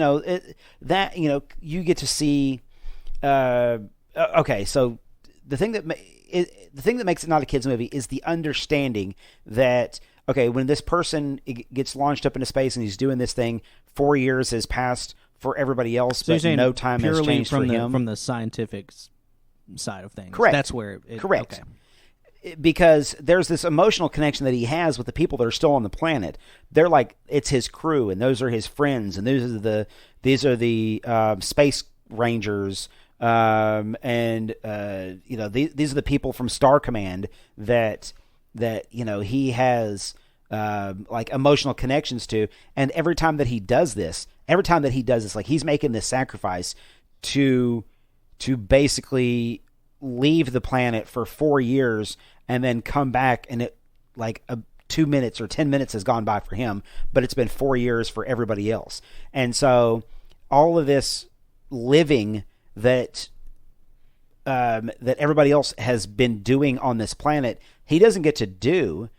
get to see. Okay, so the thing that makes it not a kids movie is the understanding that when this person gets launched up into space and he's doing this thing, 4 years has passed for everybody else, so but no time has changed for him. From the scientific side of things, correct? That's where correct. Okay. Because there's this emotional connection that he has with the people that are still on the planet. They're like, it's his crew, and those are his friends, and these are the space rangers, these are the people from Star Command that he has like emotional connections to. And every time that he does this, like he's making this sacrifice to basically leave the planet for 4 years and then come back, and it like 2 minutes or 10 minutes has gone by for him, but it's been 4 years for everybody else. And so all of this living that everybody else has been doing on this planet, he doesn't get to do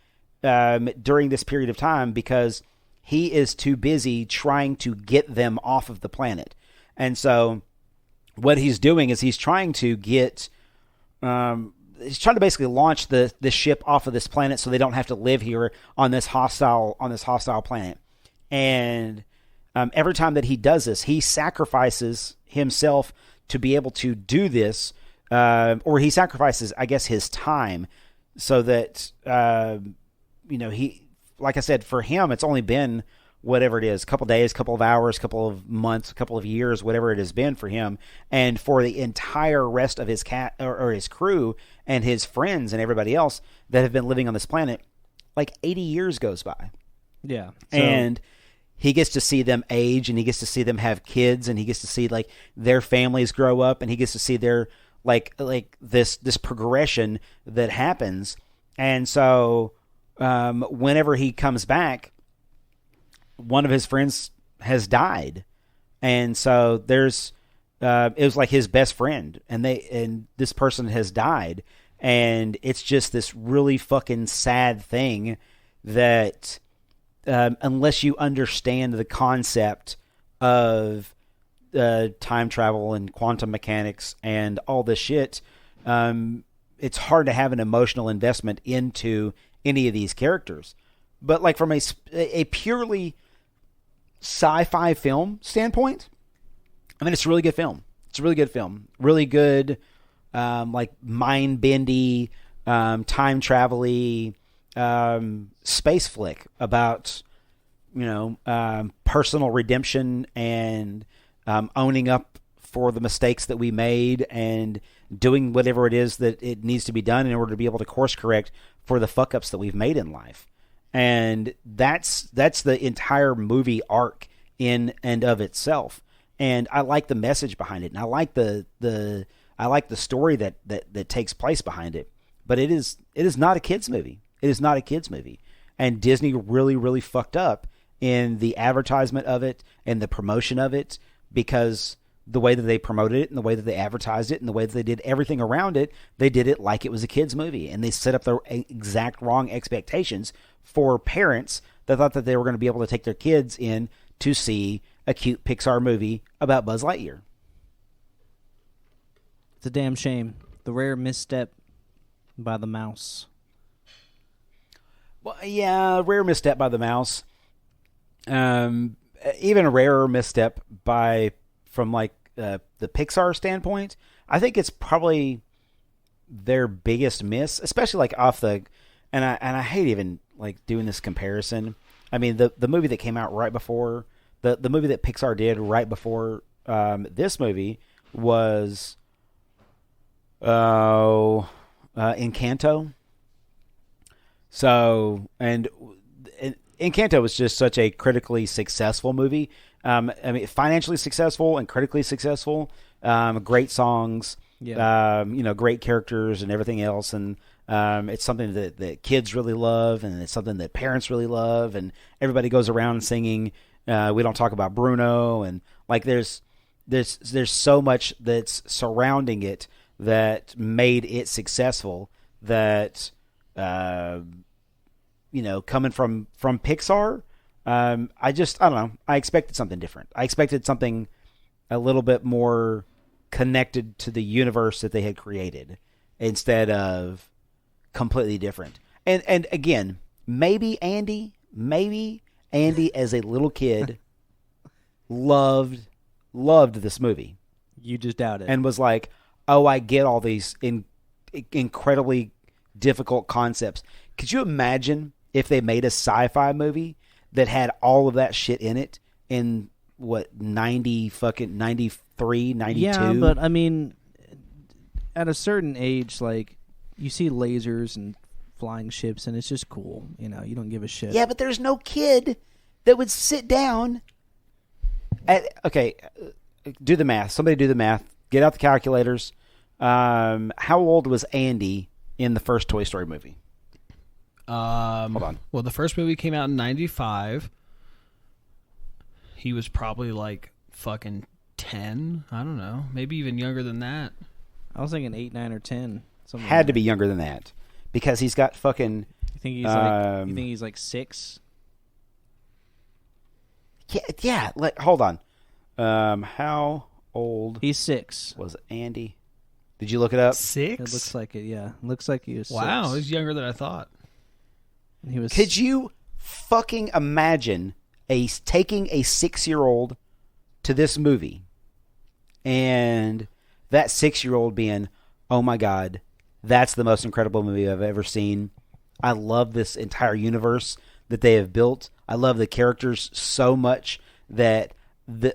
during this period of time because he is too busy trying to get them off of the planet. And so what he's doing is he's trying to get he's trying to basically launch the ship off of this planet so they don't have to live here on this hostile planet. And every time that he does this, he sacrifices himself to be able to do this, or he sacrifices, I guess, his time so that he, like I said, for him, it's only been whatever it is, a couple days, couple of hours, couple of months, a couple of years, whatever it has been for him. And for the entire rest of his or his crew and his friends and everybody else that have been living on this planet, like 80 years goes by. Yeah. And he gets to see them age, and he gets to see them have kids, and he gets to see like their families grow up, and he gets to see their like this progression that happens. And so whenever he comes back, one of his friends has died, and so there's it was like his best friend, and this person has died, and it's just this really fucking sad thing that unless you understand the concept of time travel and quantum mechanics and all this shit, it's hard to have an emotional investment into any of these characters. But like from a purely sci-fi film standpoint, I mean, it's a really good film. It's a really good film. Really good, like mind-bendy, time travel-y, space flick about, personal redemption and owning up for the mistakes that we made and doing whatever it is that it needs to be done in order to be able to course correct for the fuck-ups that we've made in life. And that's the entire movie arc in and of itself. And I like the message behind it, and I like the story that takes place behind it. But it is not a kids movie. It is not a kids movie. And Disney really, really fucked up in the advertisement of it and the promotion of it, because the way that they promoted it and the way that they advertised it and the way that they did everything around it, they did it like it was a kid's movie. And they set up the exact wrong expectations for parents that thought that they were going to be able to take their kids in to see a cute Pixar movie about Buzz Lightyear. It's a damn shame. The rare misstep by the mouse. Well, yeah, rare misstep by the mouse. Even a rarer misstep from the Pixar standpoint. I think it's probably their biggest miss, especially like off the, and I hate even like doing this comparison. I mean, the movie that came out right before the movie that Pixar did right before this movie was Encanto. So, and Encanto was just such a critically successful movie. I mean, financially successful and critically successful. Great songs, great characters and everything else. And it's something that kids really love, and it's something that parents really love. And everybody goes around singing, We Don't Talk About Bruno. And like, there's so much that's surrounding it that made it successful that, coming from Pixar, I don't know. I expected something different. I expected something a little bit more connected to the universe that they had created instead of completely different. And again, maybe Andy as a little kid loved this movie. You just doubt it. And was like, oh, I get all these incredibly difficult concepts. Could you imagine if they made a sci-fi movie that had all of that shit in it in 93, 92? Yeah, but I mean, at a certain age, like, you see lasers and flying ships, and it's just cool. You don't give a shit. Yeah, but there's no kid that would sit down. Okay, do the math. Somebody do the math. Get out the calculators. How old was Andy in the first Toy Story movie? Hold on. Well, the first movie came out in 95. He was probably like fucking 10. I don't know. Maybe even younger than that. I was thinking 8, 9, or 10. Had to be younger than that because he's got fucking. You think he's like 6? Yeah. Hold on. How old? He's 6. Was Andy? Did you look it up? 6? It looks like it. Yeah, looks like he was. Wow, 6. he's younger than I thought. He was. Could you fucking imagine taking a 6-year-old to this movie, and that 6-year-old being, "Oh my god, that's the most incredible movie I've ever seen. I love this entire universe that they have built. I love the characters so much that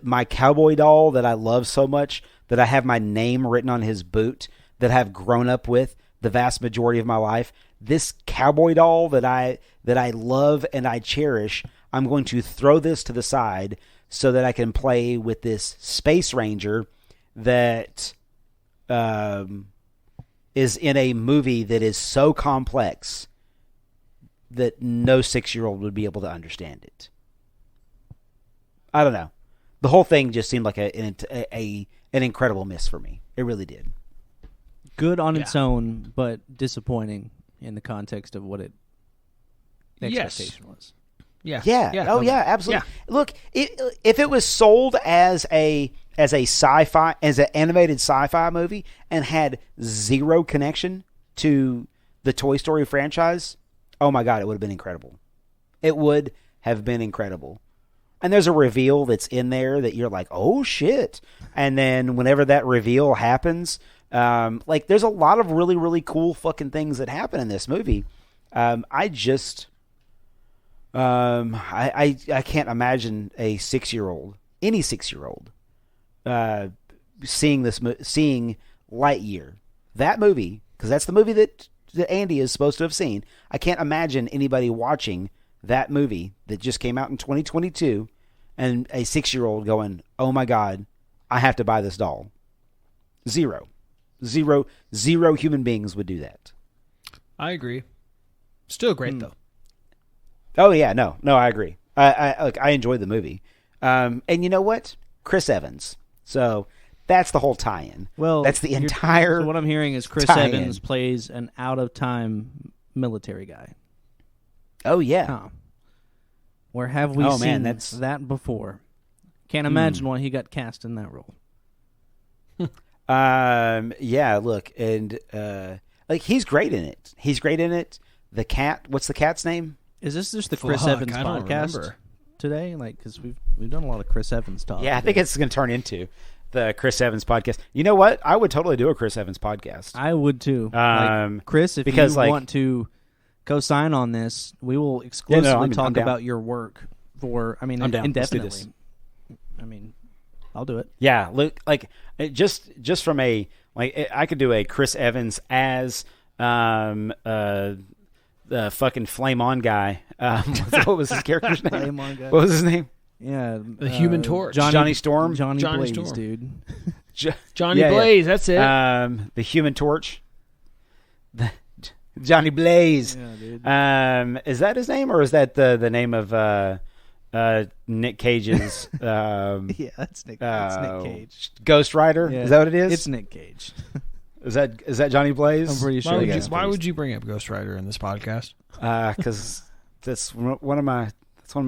my cowboy doll that I love so much that I have my name written on his boot that I've grown up with the vast majority of my life. This cowboy doll that I love and I cherish, I'm going to throw this to the side so that I can play with this Space Ranger that is in a movie that is so complex that no 6-year-old would be able to understand it." I don't know. The whole thing just seemed like an incredible miss for me. It really did. Good on its own, but disappointing in the context of what the expectation was. Yeah. Oh, yeah, absolutely. Yeah. Look, if it was sold as a sci-fi, as an animated sci-fi movie and had zero connection to the Toy Story franchise, oh my God, it would have been incredible. It would have been incredible. And there's a reveal that's in there that you're like, oh shit. And then whenever that reveal happens, there's a lot of really, really cool fucking things that happen in this movie. I can't imagine any 6-year-old, seeing Lightyear, that movie, because that's the movie that Andy is supposed to have seen. I can't imagine anybody watching that movie that just came out in 2022 and a 6-year-old going, "Oh my God, I have to buy this doll." Zero human beings would do that. I agree. Still great though. Oh yeah, no, I agree. I enjoyed the movie. And you know what? Chris Evans. So that's the whole tie-in. Well, that's the entire. So what I'm hearing is Chris tie-in. Evans plays an out-of-time military guy. Oh yeah. Huh. Where have we seen that before? Can't imagine why he got cast in that role. Yeah. Look, and he's great in it. He's great in it. The cat. What's the cat's name? Is this just the Chris Evans podcast today? Because we've done a lot of Chris Evans talk. Yeah, I think it's going to turn into the Chris Evans podcast. You know what? I would totally do a Chris Evans podcast. I would too. Chris, if you want to co-sign on this, we will exclusively talk about your work indefinitely. Let's do this. I mean, I'll do it. Yeah, look, just from I could do a Chris Evans as the fucking Flame On guy. What was his character's name? Flame On guy. What was his name? Yeah, the Human Torch. Johnny Storm. Johnny Blaze, Storm. dude. Johnny Blaze. That's it. The Human Torch. Johnny Blaze. Yeah, dude. Is that his name, or is that the name of Nick Cage's? Yeah, that's Nick Cage. Ghost Rider. Yeah, is that what it is? It's Nick Cage. Is that Johnny Blaze? I'm pretty sure. Why would you bring up Ghost Rider in this podcast? Because That's one of my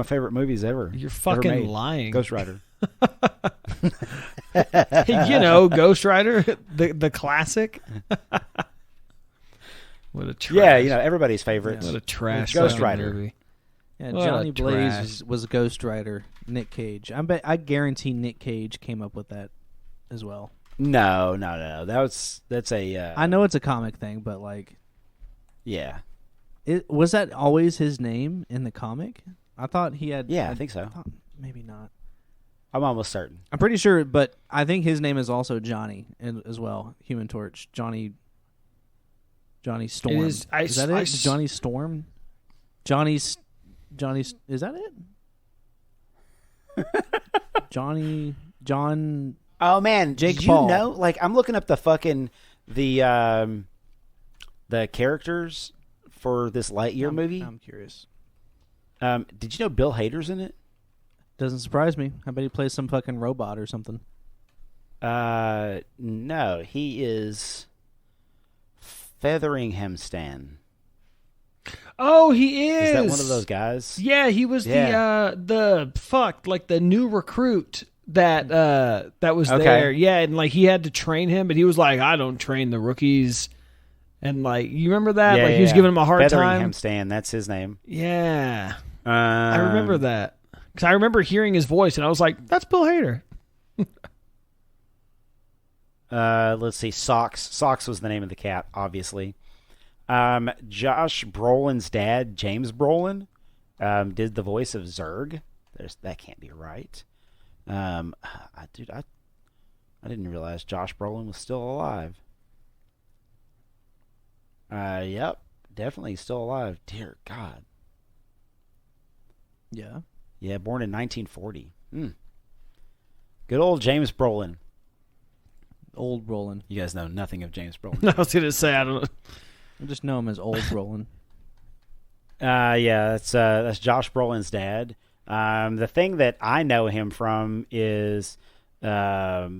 favorite movies ever. You're fucking lying. Ghost Rider. Ghost Rider, the classic. What a trash. Yeah, everybody's favorite. What a trash Ghost Rider movie. Yeah, What Johnny a Blaze was Ghost Rider. Nick Cage. I guarantee Nick Cage came up with that as well. No. That's a. I know it's a comic thing, but like, yeah. Was that always his name in the comic? I thought he had. Yeah, I think so. Maybe not. I'm almost certain. I'm pretty sure, but I think his name is also Johnny as well. Human Torch, Johnny Storm. Is that it? Johnny Storm. Johnny's. Is that it? John. Oh man, Jake did Paul. You know? Like, I'm looking up the fucking the characters for this Lightyear movie. I'm curious. Did you know Bill Hader's in it? Doesn't surprise me. I bet he plays some fucking robot or something. No, he is Featheringham. Oh, he is. Is that one of those guys? Yeah, he was the new recruit that was there. Yeah, and like he had to train him, but he was like, I don't train the rookies. And like, you remember that? Yeah, he was giving him a hard time. Featheringham, that's his name. Yeah. I remember that. Because I remember hearing his voice, and I was like, that's Bill Hader. Let's see. Socks was the name of the cat, obviously. Josh Brolin's dad, James Brolin, did the voice of Zurg. That can't be right. I didn't realize Josh Brolin was still alive. Yep, definitely still alive. Dear God. Yeah. Yeah, born in 1940. Good old James Brolin. Old Brolin. You guys know nothing of James Brolin. I was going to say, I don't know. I just know him as Old Brolin. Yeah, that's Josh Brolin's dad. The thing that I know him from is, what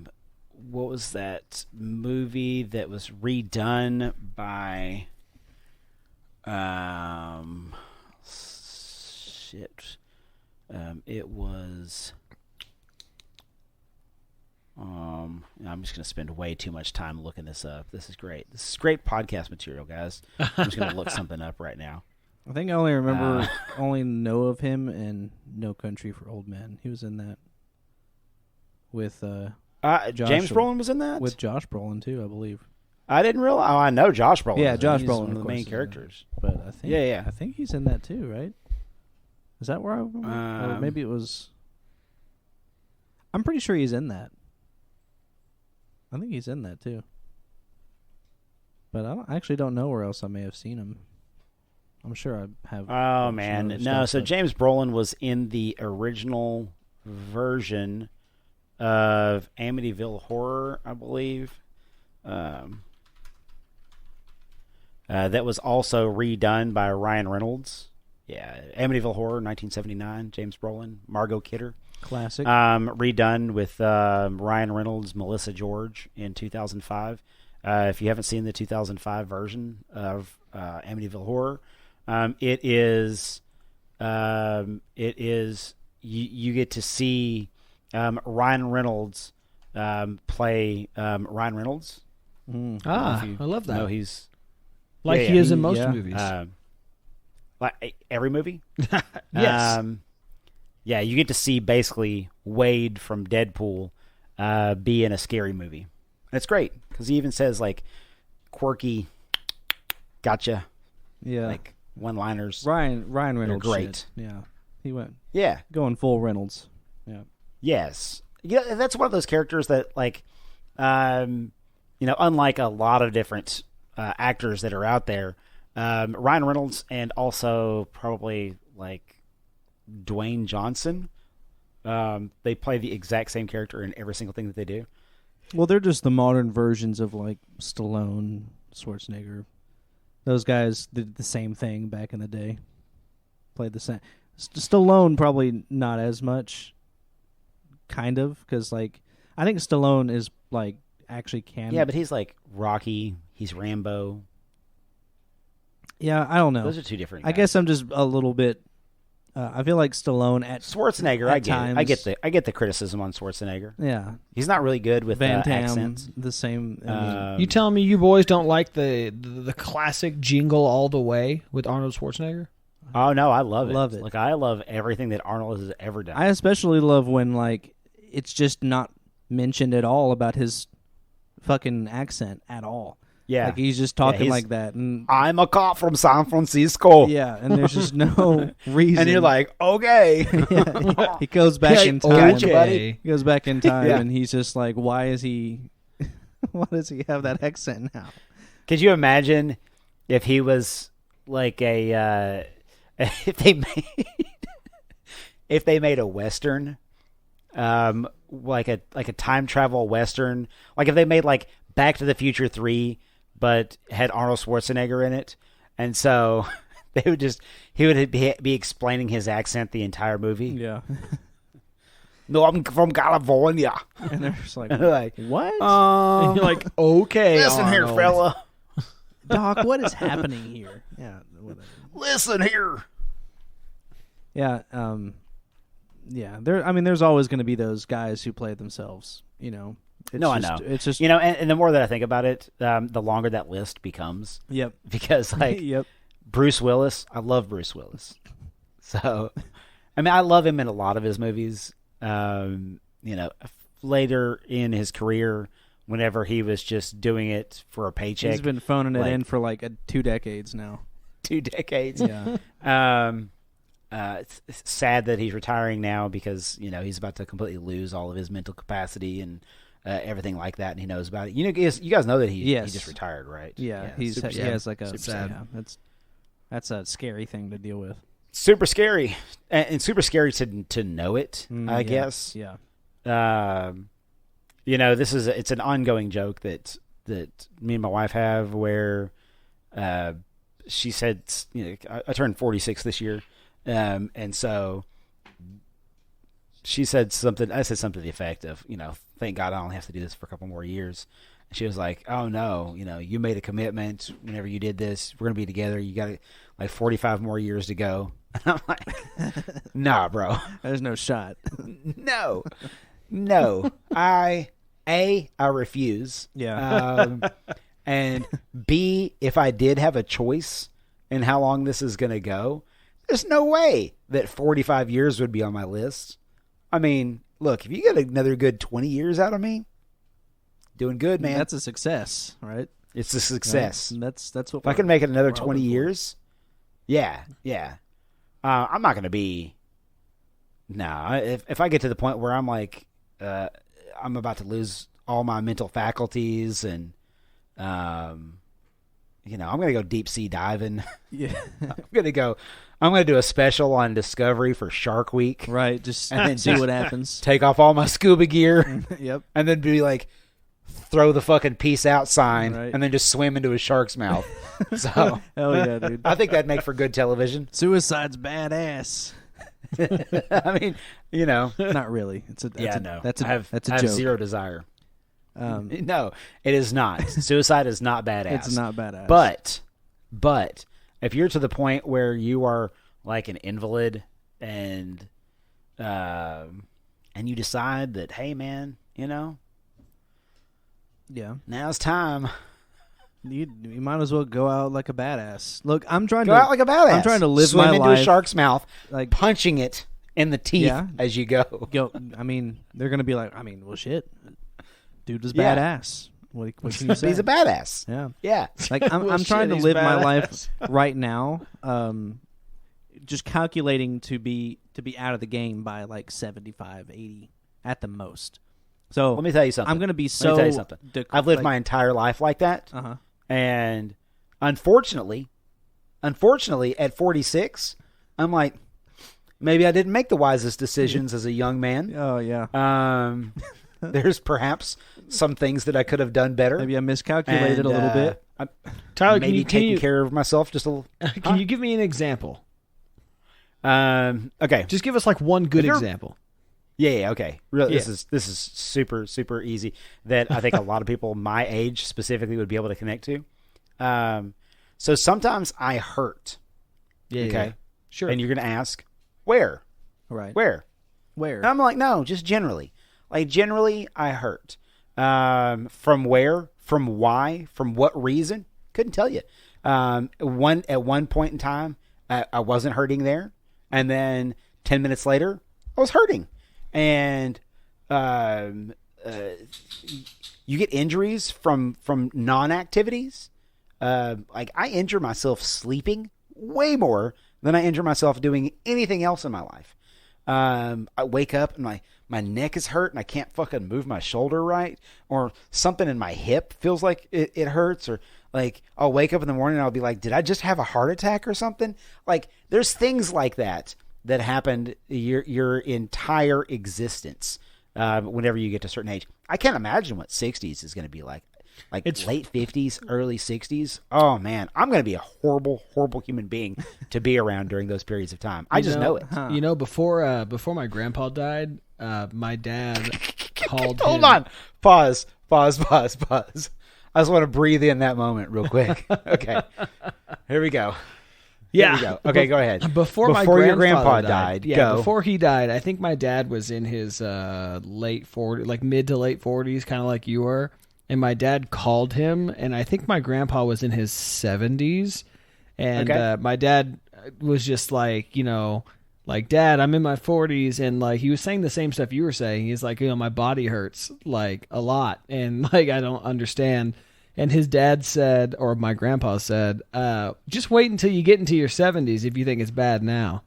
was that movie that was redone by, it was, I'm just going to spend way too much time looking this up. This is great. This is great podcast material, guys. I'm just going to look something up right now. I think I only remember, only know of him in No Country for Old Men. He was in that with James Brolin was in that? With Josh Brolin, too, I believe. I didn't realize. Oh, I know Josh Brolin. Yeah, Josh He's Brolin, one of the main characters. But I think, yeah. I think he's in that, too, right? Is that where I remember? Or maybe it was... I'm pretty sure he's in that. I think he's in that, too. But I actually don't know where else I may have seen him. I'm sure I have. Oh, man. No, so James Brolin was in the original version of Amityville Horror, I believe. That was also redone by Ryan Reynolds. Yeah, Amityville Horror, 1979, James Brolin, Margot Kidder. Classic. Redone with Ryan Reynolds, Melissa George in 2005. If you haven't seen the 2005 version of Amityville Horror, it is you get to see Ryan Reynolds play Ryan Reynolds. I love that. No, he's like he is in most movies. Like every movie. Yes. Yeah, you get to see basically Wade from Deadpool be in a scary movie. It's great because he even says like quirky, gotcha. Yeah, like one-liners. Ryan Reynolds. Great. Shit. Yeah, he went. Yeah, going full Reynolds. Yeah. Yes. Yeah, that's one of those characters that like, unlike a lot of different actors that are out there, Ryan Reynolds and also probably like Dwayne Johnson, they play the exact same character in every single thing that they do. Well, they're just the modern versions of like Stallone, Schwarzenegger. Those guys did the same thing back in the day. Played the same. Stallone probably not as much, kind of, because like I think Stallone is like actually can. Yeah, but he's like Rocky. He's Rambo. Yeah, I don't know. Those are two different guys. I guess I'm just a little bit I feel like Stallone at Schwarzenegger. I get the criticism on Schwarzenegger. Yeah, he's not really good with Van Damme, accents. the same. I mean, you telling me you boys don't like the classic Jingle All the Way with Arnold Schwarzenegger? Oh no, I love it. Love it. Like I love everything that Arnold has ever done. I especially love when like it's just not mentioned at all about his fucking accent at all. Yeah, like he's just talking like that. And I'm a cop from San Francisco. Yeah, and there's just no reason. And you're like, okay. He goes back in time. Gotcha, buddy. He goes back in time, and he's just like, why is he? Why does he have that accent now? Could you imagine if he was like a if they made a Western, like a time travel Western, like if they made like Back to the Future 3, but had Arnold Schwarzenegger in it, and so he would be explaining his accent the entire movie. Yeah. No, I'm from California. And they're just like, what? And you're like, okay, listen Arnold. here, fella. Doc, what is happening here? Yeah, whatever. Listen here. Yeah, yeah. There's always going to be those guys who play themselves. You know. I know. It's just and the more that I think about it, the longer that list becomes. Yep. Because like, yep. Bruce Willis, I love Bruce Willis. So, I mean, I love him in a lot of his movies. Later in his career, whenever he was just doing it for a paycheck, he's been phoning it in for like 2 decades now. 2 decades. Yeah. It's sad that he's retiring now because he's about to completely lose all of his mental capacity and everything like that, and he knows about it. You guys know that he just retired, right? Yeah, he has like a sad. Yeah, that's a scary thing to deal with. Super scary, and super scary to know it. I guess. Yeah. It's an ongoing joke that me and my wife have where she said, I turned 46 this year. And so she said something, I said something to the effect of, thank God I only have to do this for a couple more years. And she was like, oh no, you made a commitment whenever you did this, we're going to be together. You got like 45 more years to go. And I'm like, nah, bro. There's no shot. No, I refuse. Yeah. And B, if I did have a choice in how long this is going to go, there's no way that 45 years would be on my list. I mean, look, if you get another good 20 years out of me, doing good, man. That's a success, right? It's a success. Right? That's what. If I can make it another 20 years, yeah. I'm not going to be. No, if I get to the point where I'm like, I'm about to lose all my mental faculties and, I'm going to go deep sea diving. Yeah. I'm going to do a special on Discovery for Shark Week. Right. Just see what happens. Take off all my scuba gear. Yep. And then be like, throw the fucking peace out sign. Right. And then just swim into a shark's mouth. So, hell yeah, dude. I think that'd make for good television. Suicide's badass. I mean, Not really. That's a I have joke. zero desire. No, it is not. Suicide is not badass. It's not badass. But if you're to the point where you are like an invalid and you decide that, hey man, yeah, now's time. You might as well go out like a badass. Look, I'm trying to go out like a badass. I'm trying to live Swim my into life a shark's mouth, like punching it in the teeth as you go. I mean, they're gonna be like, well, shit. Dude was badass. What can you say? He's a badass. Yeah. Like I'm trying to live my life right now, just calculating to be out of the game by like 75, 80 at the most. So let me tell you something. I'm going to be Let me tell you something. I've lived my entire life like that. Uh-huh. And unfortunately, at 46, I'm like, maybe I didn't make the wisest decisions as a young man. Oh yeah. There's perhaps some things that I could have done better. Maybe I miscalculated a little bit. Tyler, maybe taking care of myself just a little. Can you give me an example? Okay. Just give us like one good example. Yeah. Okay. Really, this is super super easy that I think a lot of people my age specifically would be able to connect to. So sometimes I hurt. Yeah. Okay. Yeah. Sure. And you're going to ask, Where? Right. Where? Where? And I'm like, no, just generally. Like, generally, I hurt. From where? From why? From what reason? Couldn't tell you. At one point in time, I wasn't hurting there. And then 10 minutes later, I was hurting. And you get injuries from non-activities. Like, I injure myself sleeping way more than I injure myself doing anything else in my life. I wake up and my neck is hurt and I can't fucking move my shoulder right, or something in my hip feels like it hurts, or like I'll wake up in the morning and I'll be like, did I just have a heart attack or something? Like, there's things like that happened your entire existence whenever you get to a certain age. I can't imagine what 60s is going to be like. Like, it's late 50s, early 60s. Oh, man. I'm going to be a horrible, horrible human being to be around during those periods of time. I just know it. Huh. You know, before my grandpa died, my dad called him. Hold on. Pause. I just want to breathe in that moment real quick. Okay. Here we go. Yeah. Here we go. Okay, go ahead. Before your grandpa died. Yeah, go. Before he died, I think my dad was in his late 40s, like mid to late 40s, kind of like you were. And my dad called him, and I think my grandpa was in his 70s. And my dad was just like, you know, like, Dad, I'm in my 40s. And, like, he was saying the same stuff you were saying. He's like, you know, my body hurts, like, a lot. And, like, I don't understand. And his dad said, or my grandpa said, just wait until you get into your 70s if you think it's bad now.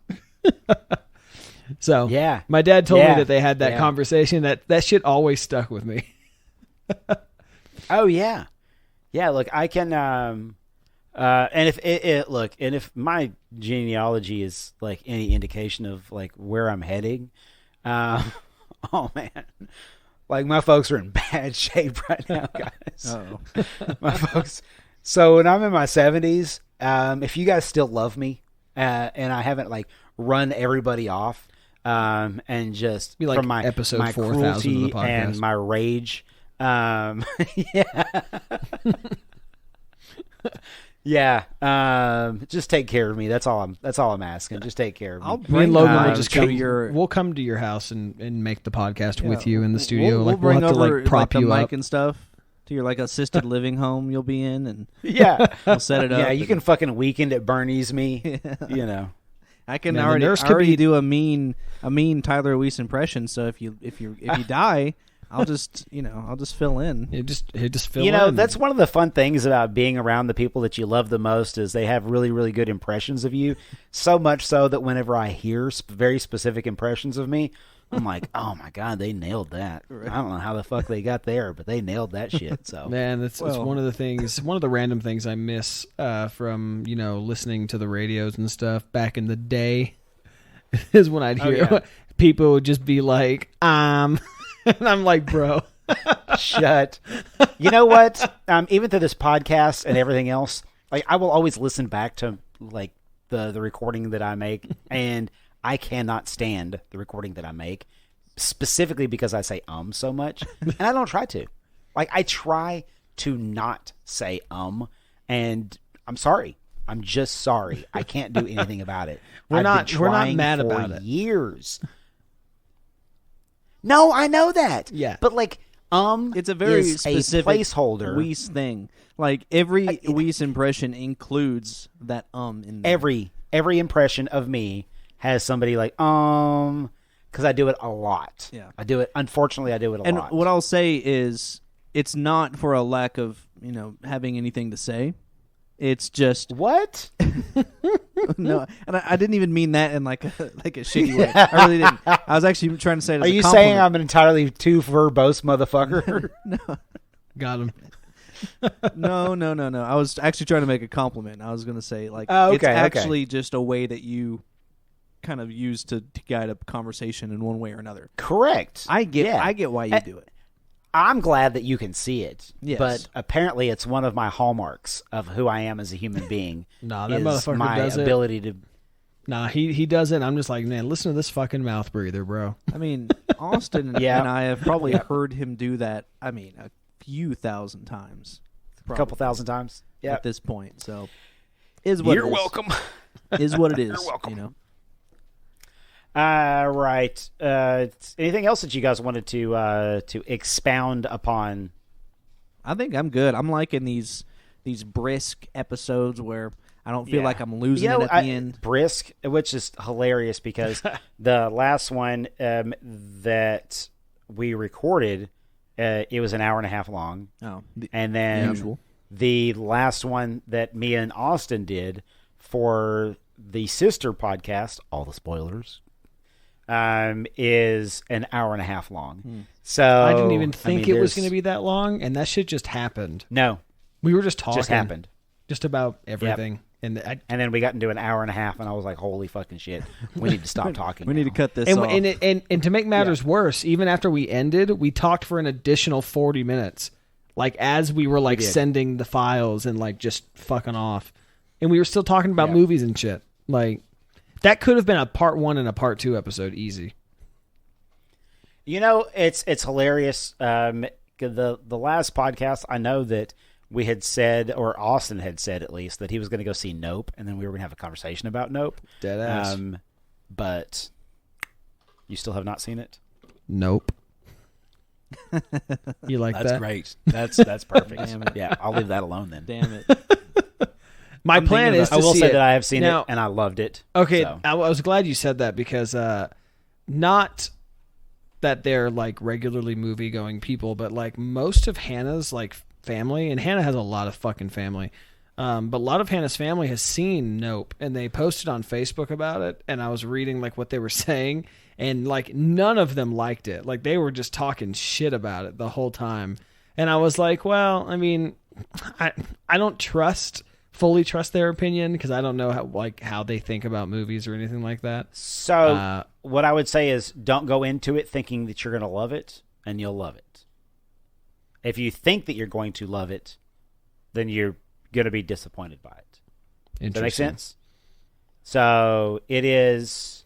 So, yeah, my dad told me that they had that conversation. That shit always stuck with me. Oh yeah, yeah. Look, I can, and if my genealogy is like any indication of like where I'm heading, oh man, like my folks are in bad shape right now, guys. My folks. So when I'm in my 70s, if you guys still love me, and I haven't like run everybody off, and just be like from my episode my 4,000 of cruelty the podcast. and my rage. Just take care of me. That's all I'm asking. Just take care of me. Me and Logan will just we'll come to your house and make the podcast with you in the studio. We'll bring have to over like prop the you mic up and stuff to your like assisted living home you'll be in, and we'll set it up. Yeah, you can fucking weekend at Bernie's me. You know. I can already do a mean Tyler Weese impression. So if you die, I'll just fill in. It just fill in. You know, that's one of the fun things about being around the people that you love the most is they have really, really good impressions of you. So much so that whenever I hear very specific impressions of me, I'm like, oh my God, they nailed that. Right. I don't know how the fuck they got there, but they nailed that shit. So man, it's one of the things, one of the random things I miss from listening to the radios and stuff back in the day is when I'd hear people would just be like, and I'm like, bro, shut. You know what? Even through this podcast and everything else, like I will always listen back to like the recording that I make, and I cannot stand the recording that I make, specifically because I say so much, and I don't try to. Like I try to not say and I'm sorry. I'm just sorry. I can't do anything about it. We're not mad about it. Years. No, I know that. Yeah. But like it's a very specific placeholder. Weese thing. Like every Weese impression includes that in there. Every impression of me has somebody like because I do it a lot. Yeah. Unfortunately I do it a lot. And what I'll say is it's not for a lack of, having anything to say. It's just what? No, and I didn't even mean that in like a shitty way. I really didn't. I was actually trying to say it as Are you a compliment. saying I'm an entirely too verbose motherfucker? No. Got him. No. I was actually trying to make a compliment. I was going to say it's actually just a way that you kind of use to guide a conversation in one way or another. Correct. I get why you do it. I'm glad that you can see it, yes. But apparently it's one of my hallmarks of who I am as a human being. Nah, that motherfucker my does it. Ability to. Nah, he does it. I'm just like, man, listen to this fucking mouth breather, bro. I mean, Austin and I have probably heard him do that. I mean, a few thousand times, a couple thousand times. Yeah, at this point. So, is what you're welcome. Is what it is. You're welcome. Right. Anything else that you guys wanted to expound upon? I think I'm good. I'm liking these brisk episodes where I don't feel like I'm losing it at the end. Brisk, which is hilarious because the last one that we recorded, it was an hour and a half long. Oh, and then usual. The last one that me and Austin did for the sister podcast, all the spoilers, is an hour and a half long. So I didn't even think it was going to be that long, and that shit just happened. No, we were just talking. Just happened. Just about everything. Yep. And then we got into an hour and a half, and I was like, "Holy fucking shit! We need to stop talking. We need to cut this off." And to make matters worse, even after we ended, we talked for an additional 40 minutes, like as we were like sending the files and like just fucking off, and we were still talking about movies and shit. Like that could have been a part 1 and a part 2 episode, easy. You know, it's hilarious. The last podcast, I know that we had said, or Austin had said at least, that he was going to go see Nope, and then we were going to have a conversation about Nope. Deadass. But you still have not seen it? Nope. You like that? That's great. That's perfect. Damn it. Yeah, I'll leave that alone then. Damn it. My plan is to see it. I will say that I have seen it, and I loved it. Okay, so. I was glad you said that because not that they're like regularly movie-going people, but like most of Hannah's like family, and Hannah has a lot of fucking family, but a lot of Hannah's family has seen Nope, and they posted on Facebook about it, and I was reading like what they were saying, and like none of them liked it. Like they were just talking shit about it the whole time, and I was like, well, I mean, I don't fully trust their opinion because I don't know how they think about movies or anything like that. So what I would say is don't go into it thinking that you're going to love it, and you'll love it. If you think that you're going to love it, then you're going to be disappointed by it. Does that make sense? So it is.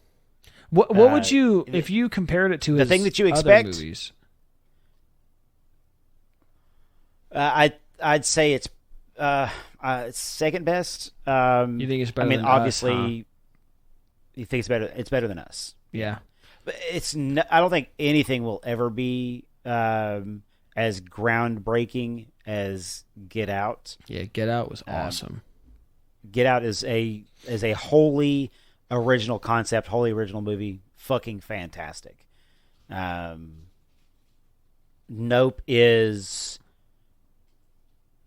What would you, if you compared it to the his thing that you other expect? Movies? I'd say it's second best. You think it's better? I mean, than obviously, us, huh? You think it's better. It's better than us. Yeah, but it's. I don't think anything will ever be as groundbreaking as Get Out. Yeah, Get Out was awesome. Get Out is a wholly original concept, wholly original movie. Fucking fantastic. Nope is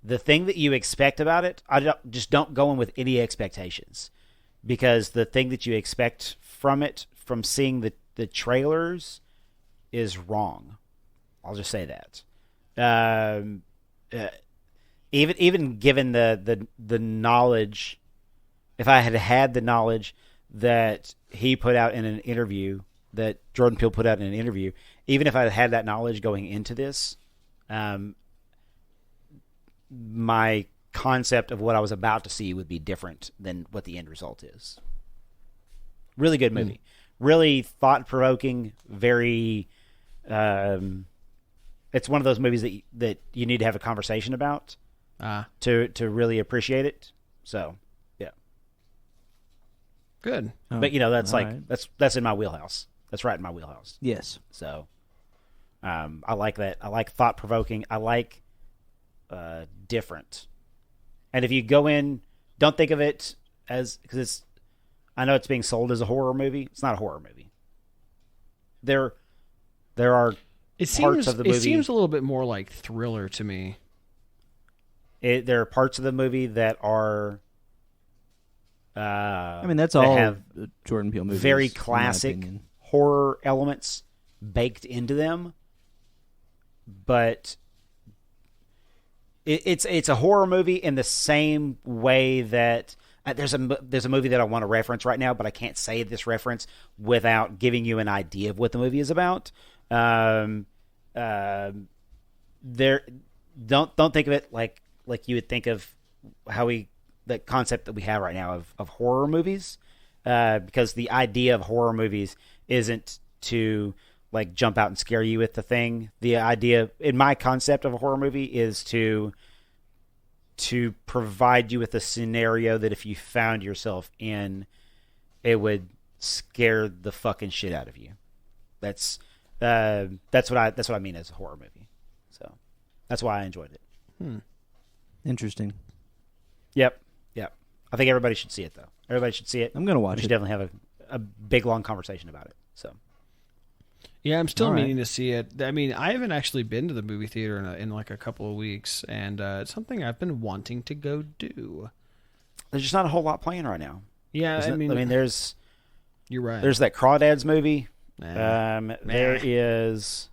the thing that you expect about it. Just don't go in with any expectations, because the thing that you expect from it, from seeing the trailers, is wrong. I'll just say that. Even given the knowledge, if I had the knowledge that he put out in an interview, that Jordan Peele put out in an interview, even if I had that knowledge going into this, my concept of what I was about to see would be different than what the end result is. Really good movie. Really thought-provoking, very... it's one of those movies that you need to have a conversation about to really appreciate it. So, yeah. Good. But, that's like... right. That's in my wheelhouse. That's right in my wheelhouse. Yes. So, I like that. I like thought-provoking. I like different. And if you go in, don't think of it as... Because I know it's being sold as a horror movie. It's not a horror movie. There are parts of the movie... It seems a little bit more like thriller to me. There are parts of the movie that are... I mean, that's all have Jordan Peele movies. Very classic horror elements baked into them. But it's a horror movie in the same way that... There's a movie that I want to reference right now, but I can't say this reference without giving you an idea of what the movie is about. Don't think of it like you would think of the concept that we have right now of horror movies, because the idea of horror movies isn't to like jump out and scare you with the thing. The idea in my concept of a horror movie is to provide you with a scenario that if you found yourself in, it would scared the fucking shit out of you. That's what I mean as a horror movie. So that's why I enjoyed it. Interesting. Yep. I think everybody should see it though. Everybody should see it. I'm gonna watch We it. should definitely have a big long conversation about it. So. Yeah, I'm still All right. meaning to see it. I mean, I haven't actually been to the movie theater in like a couple of weeks, and it's something I've been wanting to go do. There's just not a whole lot playing right now. Yeah, I mean, there's you're right. There's that Crawdads movie. Nah. There is,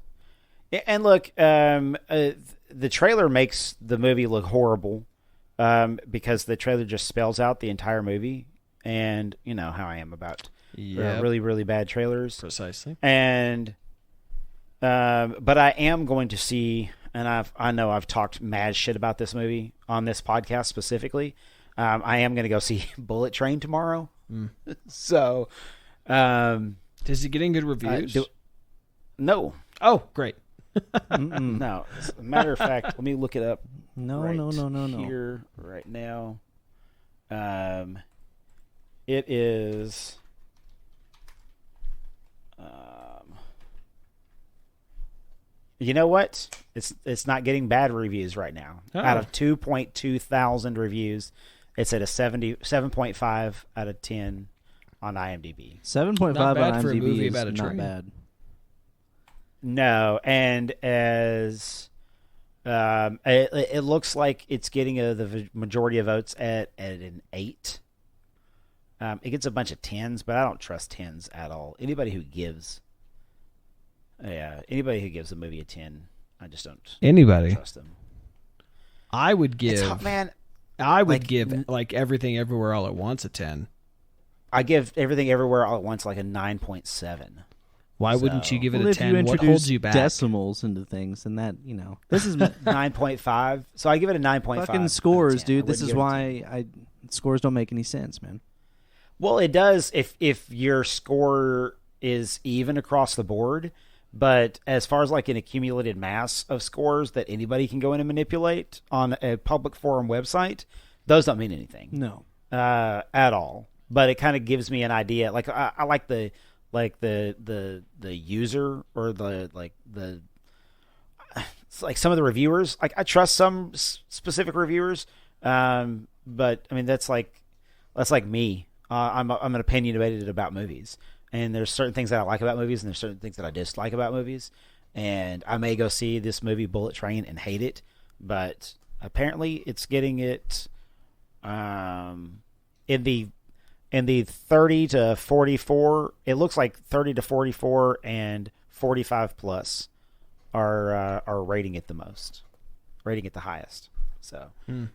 and look, the trailer makes the movie look horrible because the trailer just spells out the entire movie, and you know how I am about really, really bad trailers. Precisely. And but I am going to see, and I know I've talked mad shit about this movie on this podcast specifically. I am going to go see Bullet Train tomorrow. So, is it getting good reviews? No. Oh, great. No. As a matter of fact, let me look it up. No. Here right now. It is. You know what? It's not getting bad reviews right now. Oh. Out of 2.2 thousand reviews, it's at a 7.5 out of 10 on IMDb. 7.5 Not bad on for a movie IMDb is about a not train. bad. No, and as it looks like it's getting the majority of votes at an 8. It gets a bunch of 10s, but I don't trust 10s at all. Anybody who gives a movie a 10, I just don't trust them. I would give. It's hard, man. I would give like Everything Everywhere All at Once a 10. I give Everything Everywhere All at Once like a 9.7. Why wouldn't you give it Well, a if 10? you What introduce holds you back? decimals into things, and that this is 9.5. So I give it a 9.5. fucking scores, dude. I This is wouldn't give it a 10. why scores don't make any sense, man. Well, it does if your score is even across the board, but as far as like an accumulated mass of scores that anybody can go in and manipulate on a public forum website, those don't mean anything. No. At all. But it kind of gives me an idea. Like I like the user or it's like some of the reviewers. Like I trust some specific reviewers, but I mean that's like me. I'm an opinionated about movies, and there's certain things that I like about movies, and there's certain things that I dislike about movies. And I may go see this movie Bullet Train and hate it, but apparently it's getting it in the 30 to 44. It looks like 30 to 44 and 45 plus are rating it the most, rating it the highest. So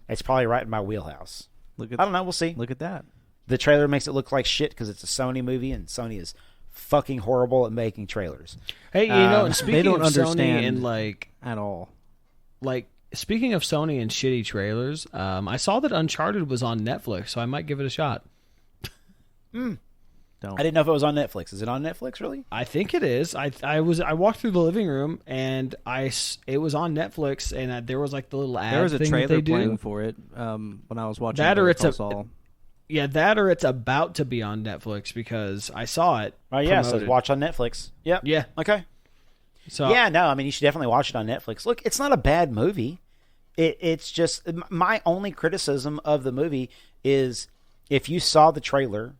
it's probably right in my wheelhouse. I don't know. We'll see. Look at that. The trailer makes it look like shit because it's a Sony movie, and Sony is fucking horrible at making trailers. Hey, and speaking they don't of understand Sony and like at all. Like speaking of Sony and shitty trailers, I saw that Uncharted was on Netflix, so I might give it a shot. Don't. I didn't know if it was on Netflix. Is it on Netflix, really? I think it is. I walked through the living room and it was on Netflix, and there was like the little ad. There was a thing trailer that they do. playing for it when I was watching That or Better it's Call a- Saul. Yeah, that or it's about to be on Netflix because I saw it. Oh yeah, so promoted. watch on Netflix. Yep. Yeah. Okay. So Yeah, no, I mean you should definitely watch it on Netflix. Look, it's not a bad movie. It's just my only criticism of the movie is if you saw the trailer.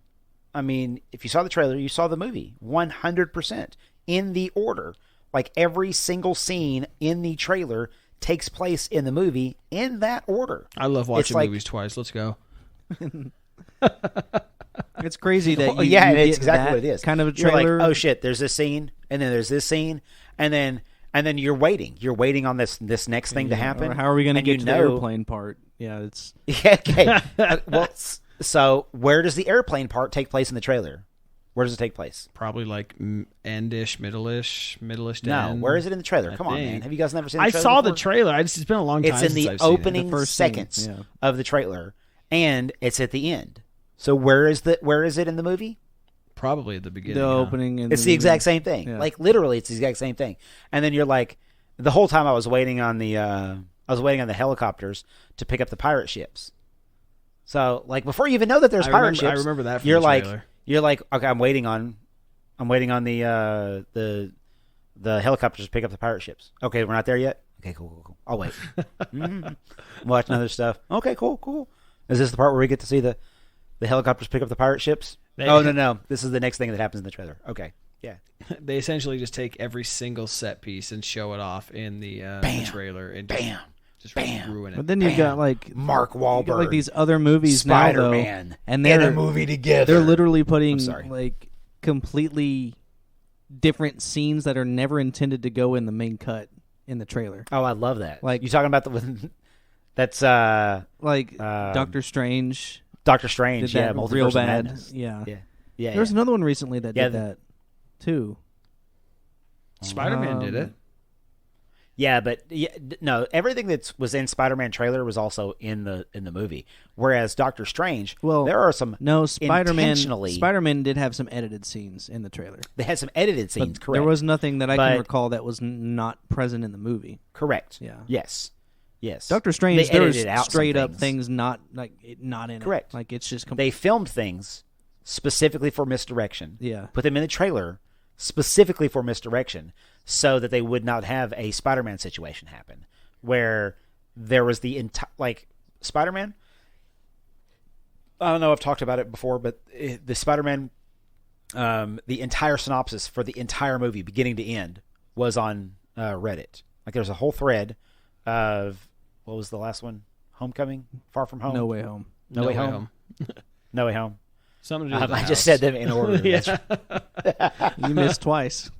I mean, if you saw the trailer, you saw the movie 100% in the order. Like every single scene in the trailer takes place in the movie in that order. I love watching like- movies twice. Let's go. It's crazy that Well, you yeah, you it's get exactly that what it is. kind of a You're trailer. like, oh shit, there's this scene, and then there's this scene, and then you're waiting. You're waiting on this next thing to happen. Or how are we going to and get you to the know- airplane part? Yeah, it's Yeah, okay. Well, so where does the airplane part take place in the trailer? Where does it take place? Probably like endish, middle-ish to No, end. where is it in the trailer? I Come on, man. think. Have you guys never seen the I trailer saw the before? trailer. It's been a long time It's in since the I've seen it. opening The first scene, seconds yeah. of the trailer, and it's at the end. So where is it in the movie? Probably at the beginning. the huh? opening. And It's the exact same thing. Yeah. Like literally, it's the exact same thing. And then you're like, the whole time I was waiting on the helicopters to pick up the pirate ships. So like before you even know that there's pirate ships, I remember that from you're the like, trailer. You're like, okay, I'm waiting on the helicopters to pick up the pirate ships. Okay, we're not there yet. Okay, cool. I'll wait. Watching other stuff. Okay, cool. Is this the part where we get to see the helicopters pick up the pirate ships? No. This is the next thing that happens in the trailer. Okay, yeah. They essentially just take every single set piece and show it off in the trailer and just ruin it. But then you've got like Mark Wahlberg, like these other movies Spider-Man, now, though, and they're in a movie together. They're literally putting like completely different scenes that are never intended to go in the main cut in the trailer. Oh, I love that. Like you talking about that's like Doctor Strange. Doctor Strange, did that real bad. Madness. Yeah. There was another one recently that did that too. Spider-Man did it. Yeah, but no, everything that was in Spider-Man trailer was also in the movie. Whereas Doctor Strange, there are some Spider-Man did have some edited scenes in the trailer. They had some edited scenes, correct. There was nothing that I can recall that was not present in the movie. Correct. Yeah. Yes. Doctor Strange, there's straight up things not in correct. it. Like it's just they filmed things specifically for misdirection. Yeah. Put them in the trailer specifically for misdirection so that they would not have a Spider-Man situation happen where there was the like Spider-Man. I don't know, I've talked about it before, but the Spider-Man, the entire synopsis for the entire movie, beginning to end, was on Reddit. Like there's a whole thread of, what was the last one? Homecoming? Far From Home? No Way Home. No Way Home. No Way Home. Something to do with the I house. just said them in order. You missed twice.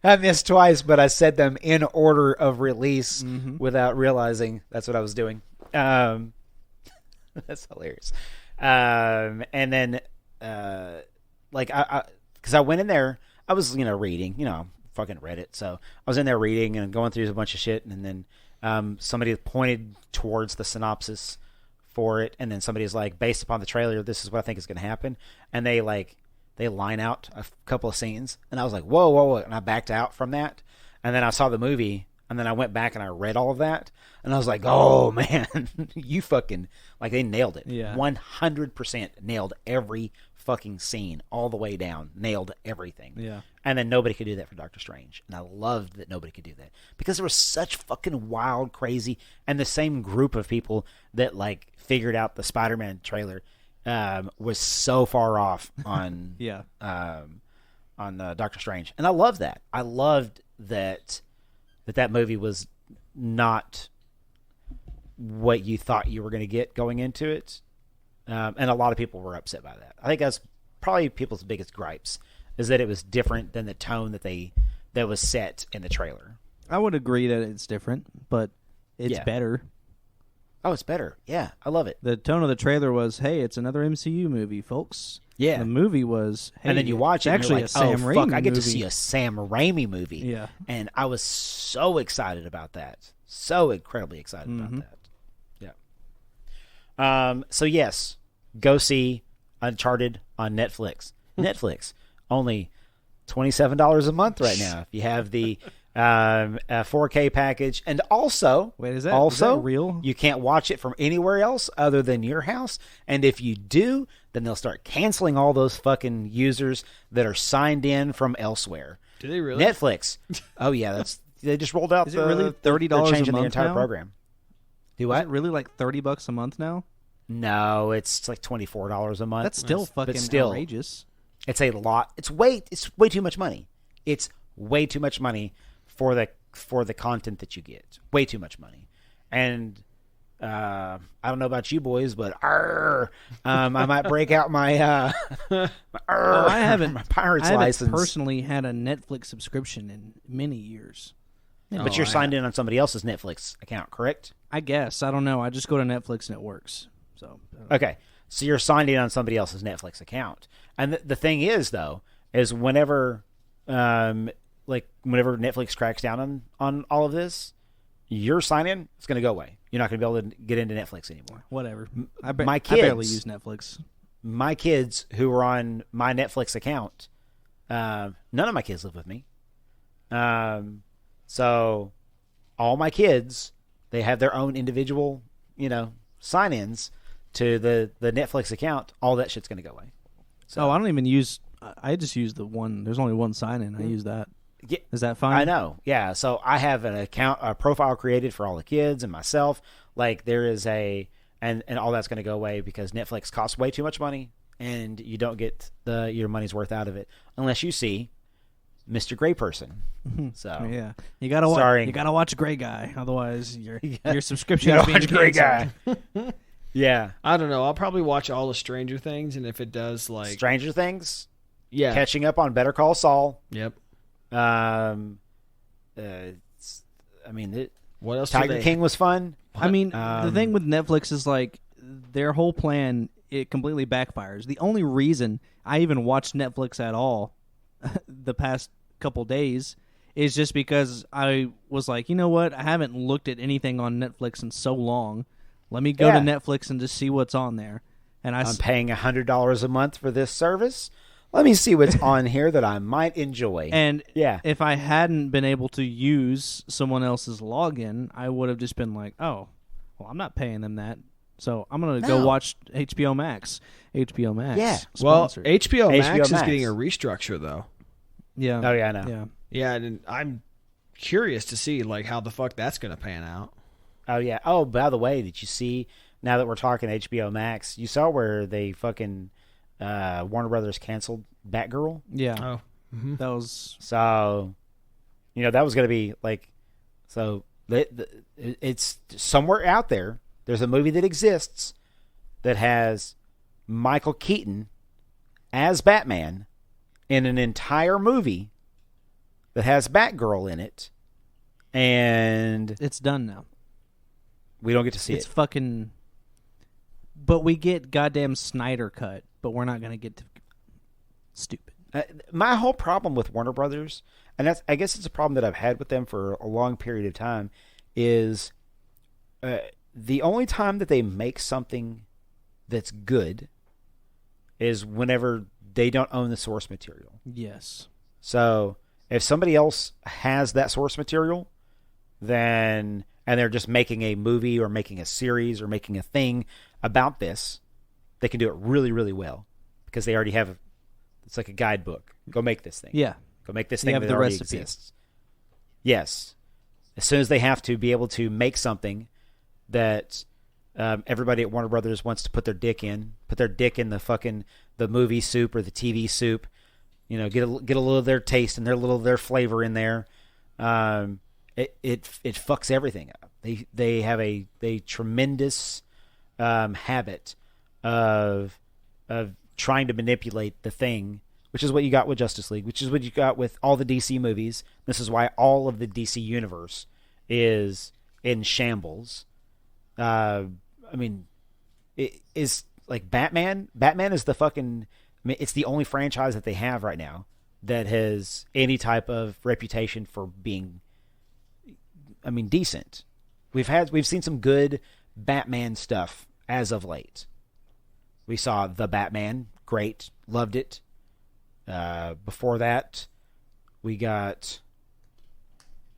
I missed twice, but I said them in order of release without realizing that's what I was doing. That's hilarious. And then, like, because I went in there, I was, reading, fucking Reddit. So I was in there reading and going through a bunch of shit, and then somebody pointed towards the synopsis for it, and then somebody's like, based upon the trailer, this is what I think is going to happen, and they line out a couple of scenes, and I was like, whoa, and I backed out from that, and then I saw the movie, and then I went back and I read all of that, and I was like, oh man, you fucking, like, they nailed it. Yeah. 100% nailed every fucking scene all the way down, nailed everything. Yeah. And then nobody could do that for Doctor Strange, and I loved that nobody could do that because there was such fucking wild, crazy, and the same group of people that like figured out the Spider-Man trailer was so far off on Doctor Strange, and I love that. I loved that movie was not what you thought you were going to get going into it, and a lot of people were upset by that. I think that's probably people's biggest gripes, is that it was different than the tone that was set in the trailer. I would agree that it's different, but it's better. Oh, it's better. Yeah, I love it. The tone of the trailer was, hey, it's another MCU movie, folks. Yeah. The movie was, hey, and then you watch it, and actually you're like, a Sam Raimi I get movie. to see a Sam Raimi movie. Yeah. And I was so excited about that. So incredibly excited about that. Yeah. So, yes, go see Uncharted on Netflix. Netflix, only $27 a month right now if you have the 4K package. And also, wait, is that real? You can't watch it from anywhere else other than your house. And if you do, then they'll start canceling all those fucking users that are signed in from elsewhere. Do they really? Netflix. Oh yeah, they just rolled out. Is it really $30 changing a month the entire now? program? Do what? Is it really like $30 a month now? No, it's like $24 a month. That's still fucking outrageous. It's a lot. It's way too much money. It's way too much money for the content that you get. Way too much money. And I don't know about you boys, but I might break out my my pirate's license. I haven't personally had a Netflix subscription in many years. But you're signed in on somebody else's Netflix account, correct? I guess. I don't know. I just go to Netflix and it works. So okay. So you're signed in on somebody else's Netflix account. And the thing is, though, is whenever Netflix cracks down on all of this, your sign-in is going to go away. You're not going to be able to get into Netflix anymore. Whatever. I my kids, barely use Netflix. My kids who are on my Netflix account, none of my kids live with me. So all my kids, they have their own individual, sign-ins to the Netflix account. All that shit's going to go away. So I don't even use. I just use the one. There's only one sign-in. I use that. Yeah, is that fine? I know. Yeah. So I have an account, a profile created for all the kids and myself. Like there is and all that's going to go away because Netflix costs way too much money, and you don't get your money's worth out of it unless you see Mr. Gray Person. So yeah, you gotta watch. You gotta watch Gray Guy, otherwise your subscription is being Gray Guy. Yeah, I don't know. I'll probably watch all of Stranger Things, and if it does, like Stranger Things, yeah, catching up on Better Call Saul. Yep. I mean, what else? Tiger King was fun. I mean, the thing with Netflix is like their whole plan, it completely backfires. The only reason I even watched Netflix at all the past couple days is just because I was like, you know what? I haven't looked at anything on Netflix in so long. Let me go to Netflix and just see what's on there. And I'm paying $100 a month for this service. Let me see what's on here that I might enjoy. And if I hadn't been able to use someone else's login, I would have just been like, oh, well, I'm not paying them that. So I'm going to go watch HBO Max. HBO Max. Yeah. Sponsored. Well, HBO Max is getting a restructure, though. Yeah. Oh, yeah, I know. Yeah. Yeah, and I'm curious to see like how the fuck that's going to pan out. Oh, yeah. Oh, by the way, did you see, now that we're talking HBO Max, you saw where they fucking Warner Brothers canceled Batgirl? Yeah. Oh. Mm-hmm. That was... So, that was going to be like... So, it's somewhere out there. There's a movie that exists that has Michael Keaton as Batman in an entire movie that has Batgirl in it, and it's done now. We don't get to see it. It's fucking... But we get goddamn Snyder cut, but we're not going to get to... Stupid. My whole problem with Warner Brothers, and I guess it's a problem that I've had with them for a long period of time, is... the only time that they make something that's good is whenever they don't own the source material. Yes. So if somebody else has that source material, then and they're just making a movie or making a series or making a thing about this, they can do it really, really well because they already have. It's like a guidebook. Go make this thing. Yeah. Go make this thing that the already recipe. exists. Yes. As soon as they have to be able to make something that everybody at Warner Brothers wants to put their dick in the movie soup or the TV soup, get a little of their taste and their little of their flavor in there. It fucks everything up. They have a tremendous habit of trying to manipulate the thing, which is what you got with Justice League, which is what you got with all the DC movies. This is why all of the DC universe is in shambles. I mean, it is like Batman. Batman is the fucking... I mean, it's the only franchise that they have right now that has any type of reputation for being, decent. We've seen some good Batman stuff as of late. We saw The Batman, great, loved it. Before that, we got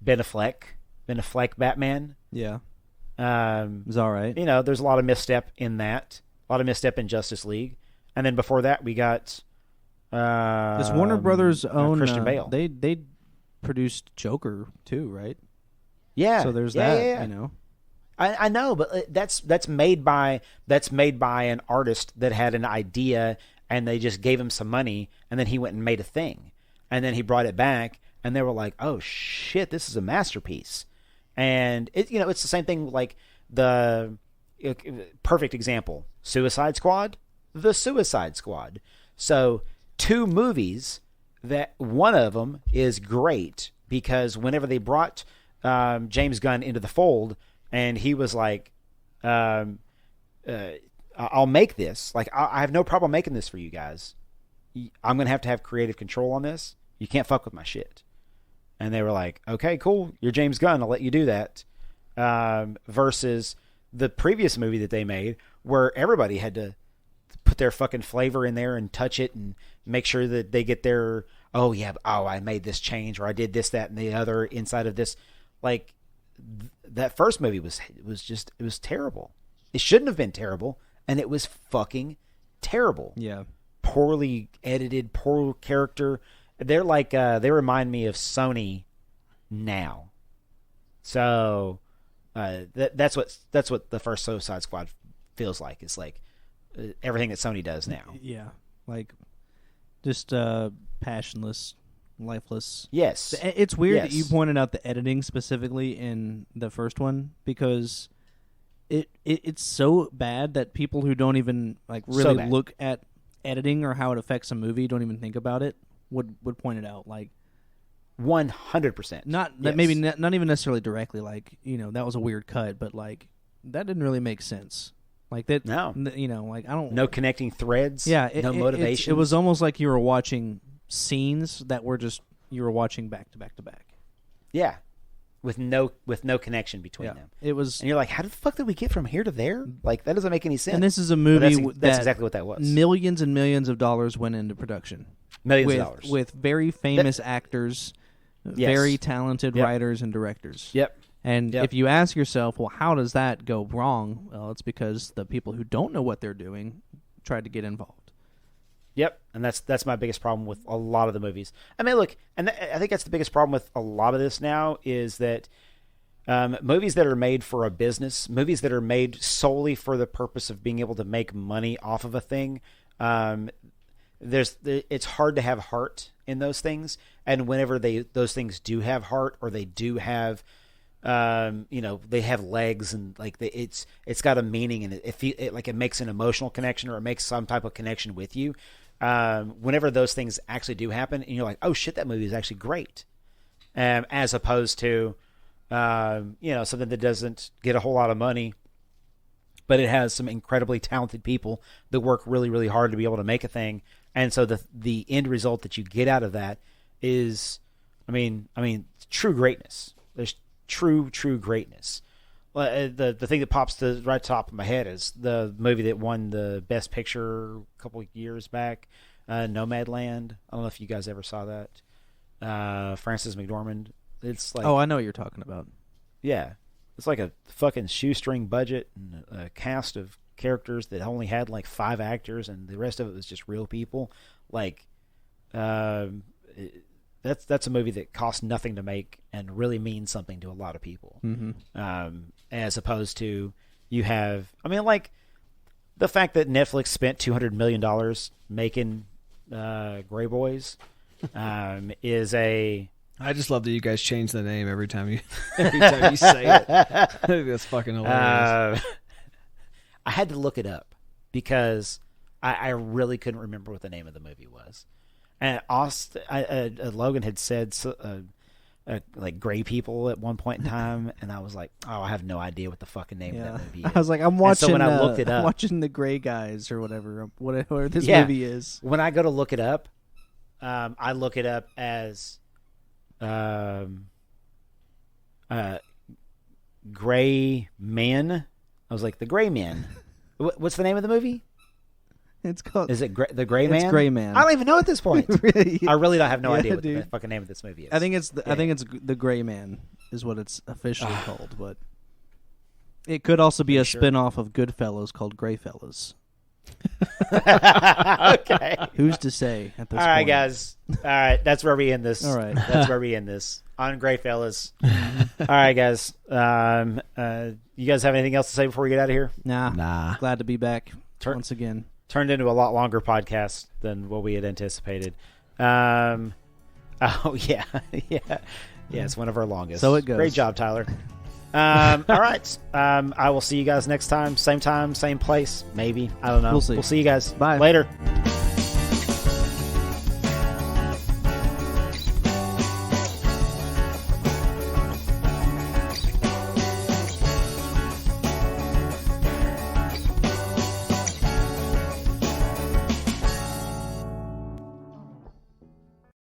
Ben Affleck Batman. Yeah. It was all right. There's a lot of misstep in that. A lot of misstep in Justice League. And then before that, we got... Does Warner Brothers own... Christian Bale. They produced Joker, too, right? Yeah. So there's that, yeah. I know, but that's made by an artist that had an idea, and they just gave him some money, and then he went and made a thing. And then he brought it back, and they were like, oh, shit, this is a masterpiece. And it's the same thing like the perfect example, Suicide Squad, The Suicide Squad. So 2 movies that one of them is great because whenever they brought James Gunn into the fold and he was like, I'll make this. Like, I have no problem making this for you guys. I'm going to have creative control on this. You can't fuck with my shit. And they were like, okay, cool. You're James Gunn. I'll let you do that. Versus the previous movie that they made where everybody had to put their fucking flavor in there and touch it and make sure that they get their, I made this change or I did this, that, and the other inside of this. Like, that first movie was terrible. It shouldn't have been terrible, and it was fucking terrible. Yeah. poorly edited, poor character. They're like they remind me of Sony now. So that's what the first Suicide Squad feels like. It's like everything that Sony does now. Yeah, like just passionless, lifeless. Yes, it's weird that you pointed out the editing specifically in the first one, because it's so bad that people who don't even like really look at editing or how it affects a movie, don't even think about it, would point it out. Like 100%. Not that maybe not even necessarily directly. Like, you know, that was a weird cut, but like that didn't really make sense. Like that. No. You know, like I don't. No connecting threads. Yeah. No motivation. It was almost like you were watching scenes that were just you were watching back to back to back. Yeah. With no connection between them. It was, and you're like, how the fuck did we get from here to there? Like, that doesn't make any sense. And this is a movie that's exactly what that was. Millions and millions of dollars went into production. Millions of dollars. With very famous actors, very talented writers and directors. Yep. And if you ask yourself, well, how does that go wrong? Well, it's because the people who don't know what they're doing tried to get involved. Yep, and that's my biggest problem with a lot of the movies. I mean, look, and I think that's the biggest problem with a lot of this now is that movies that are made for a business, movies that are made solely for the purpose of being able to make money off of a thing, it's hard to have heart in those things. And whenever those things do have heart, or they do have, they have legs, and like it's got a meaning, and it makes an emotional connection, or it makes some type of connection with you. Whenever those things actually do happen, and you're like, oh shit, that movie is actually great, as opposed to something that doesn't get a whole lot of money, but it has some incredibly talented people that work really, really hard to be able to make a thing. And so the end result that you get out of that is, I mean, true greatness. There's true greatness. The thing that pops to right top of my head is the movie that won the Best Picture a couple of years back, Nomadland. I don't know if you guys ever saw that. Frances McDormand. It's like, oh, I know what you're talking about. Yeah, it's like a fucking shoestring budget and a cast of characters that only had like 5 actors, and the rest of it was just real people. Like, that's a movie that cost nothing to make and really means something to a lot of people. Mm-hmm. As opposed to you have, I mean, like the fact that Netflix spent $200 million making Grey Boys is a. I just love that you guys change the name every time you say it. That's fucking hilarious. I had to look it up because I really couldn't remember what the name of the movie was. And Logan had said like Gray People at one point in time, and I was like, oh, I have no idea what the fucking name of that movie is. I was like, I'm watching. So when I looked it up, I'm watching The Gray Guys or whatever this movie is. When I go to look it up, I look it up as Gray Men. I was like, The Gray Men. What's the name of the movie? It's called. Is it The Gray Man? It's Gray Man. I don't even know at this point. Really? I really don't have no idea what the fucking name of this movie is. I think it's The Gray Man is what it's officially called, but it could also be a spin-off of Goodfellas called Greyfellas. Okay. Who's to say at this point? All right, guys. All right, that's where we end this. All right. That's where we end this. On Greyfellas. All right, guys. You guys have anything else to say before we get out of here? Nah. Glad to be back once again. Turned into a lot longer podcast than what we had anticipated. Oh, yeah. It's one of our longest. So it goes. Great job, Tyler. All right. I will see you guys next time. Same place, maybe. I don't know. We'll see. We'll see you guys. Bye. Later.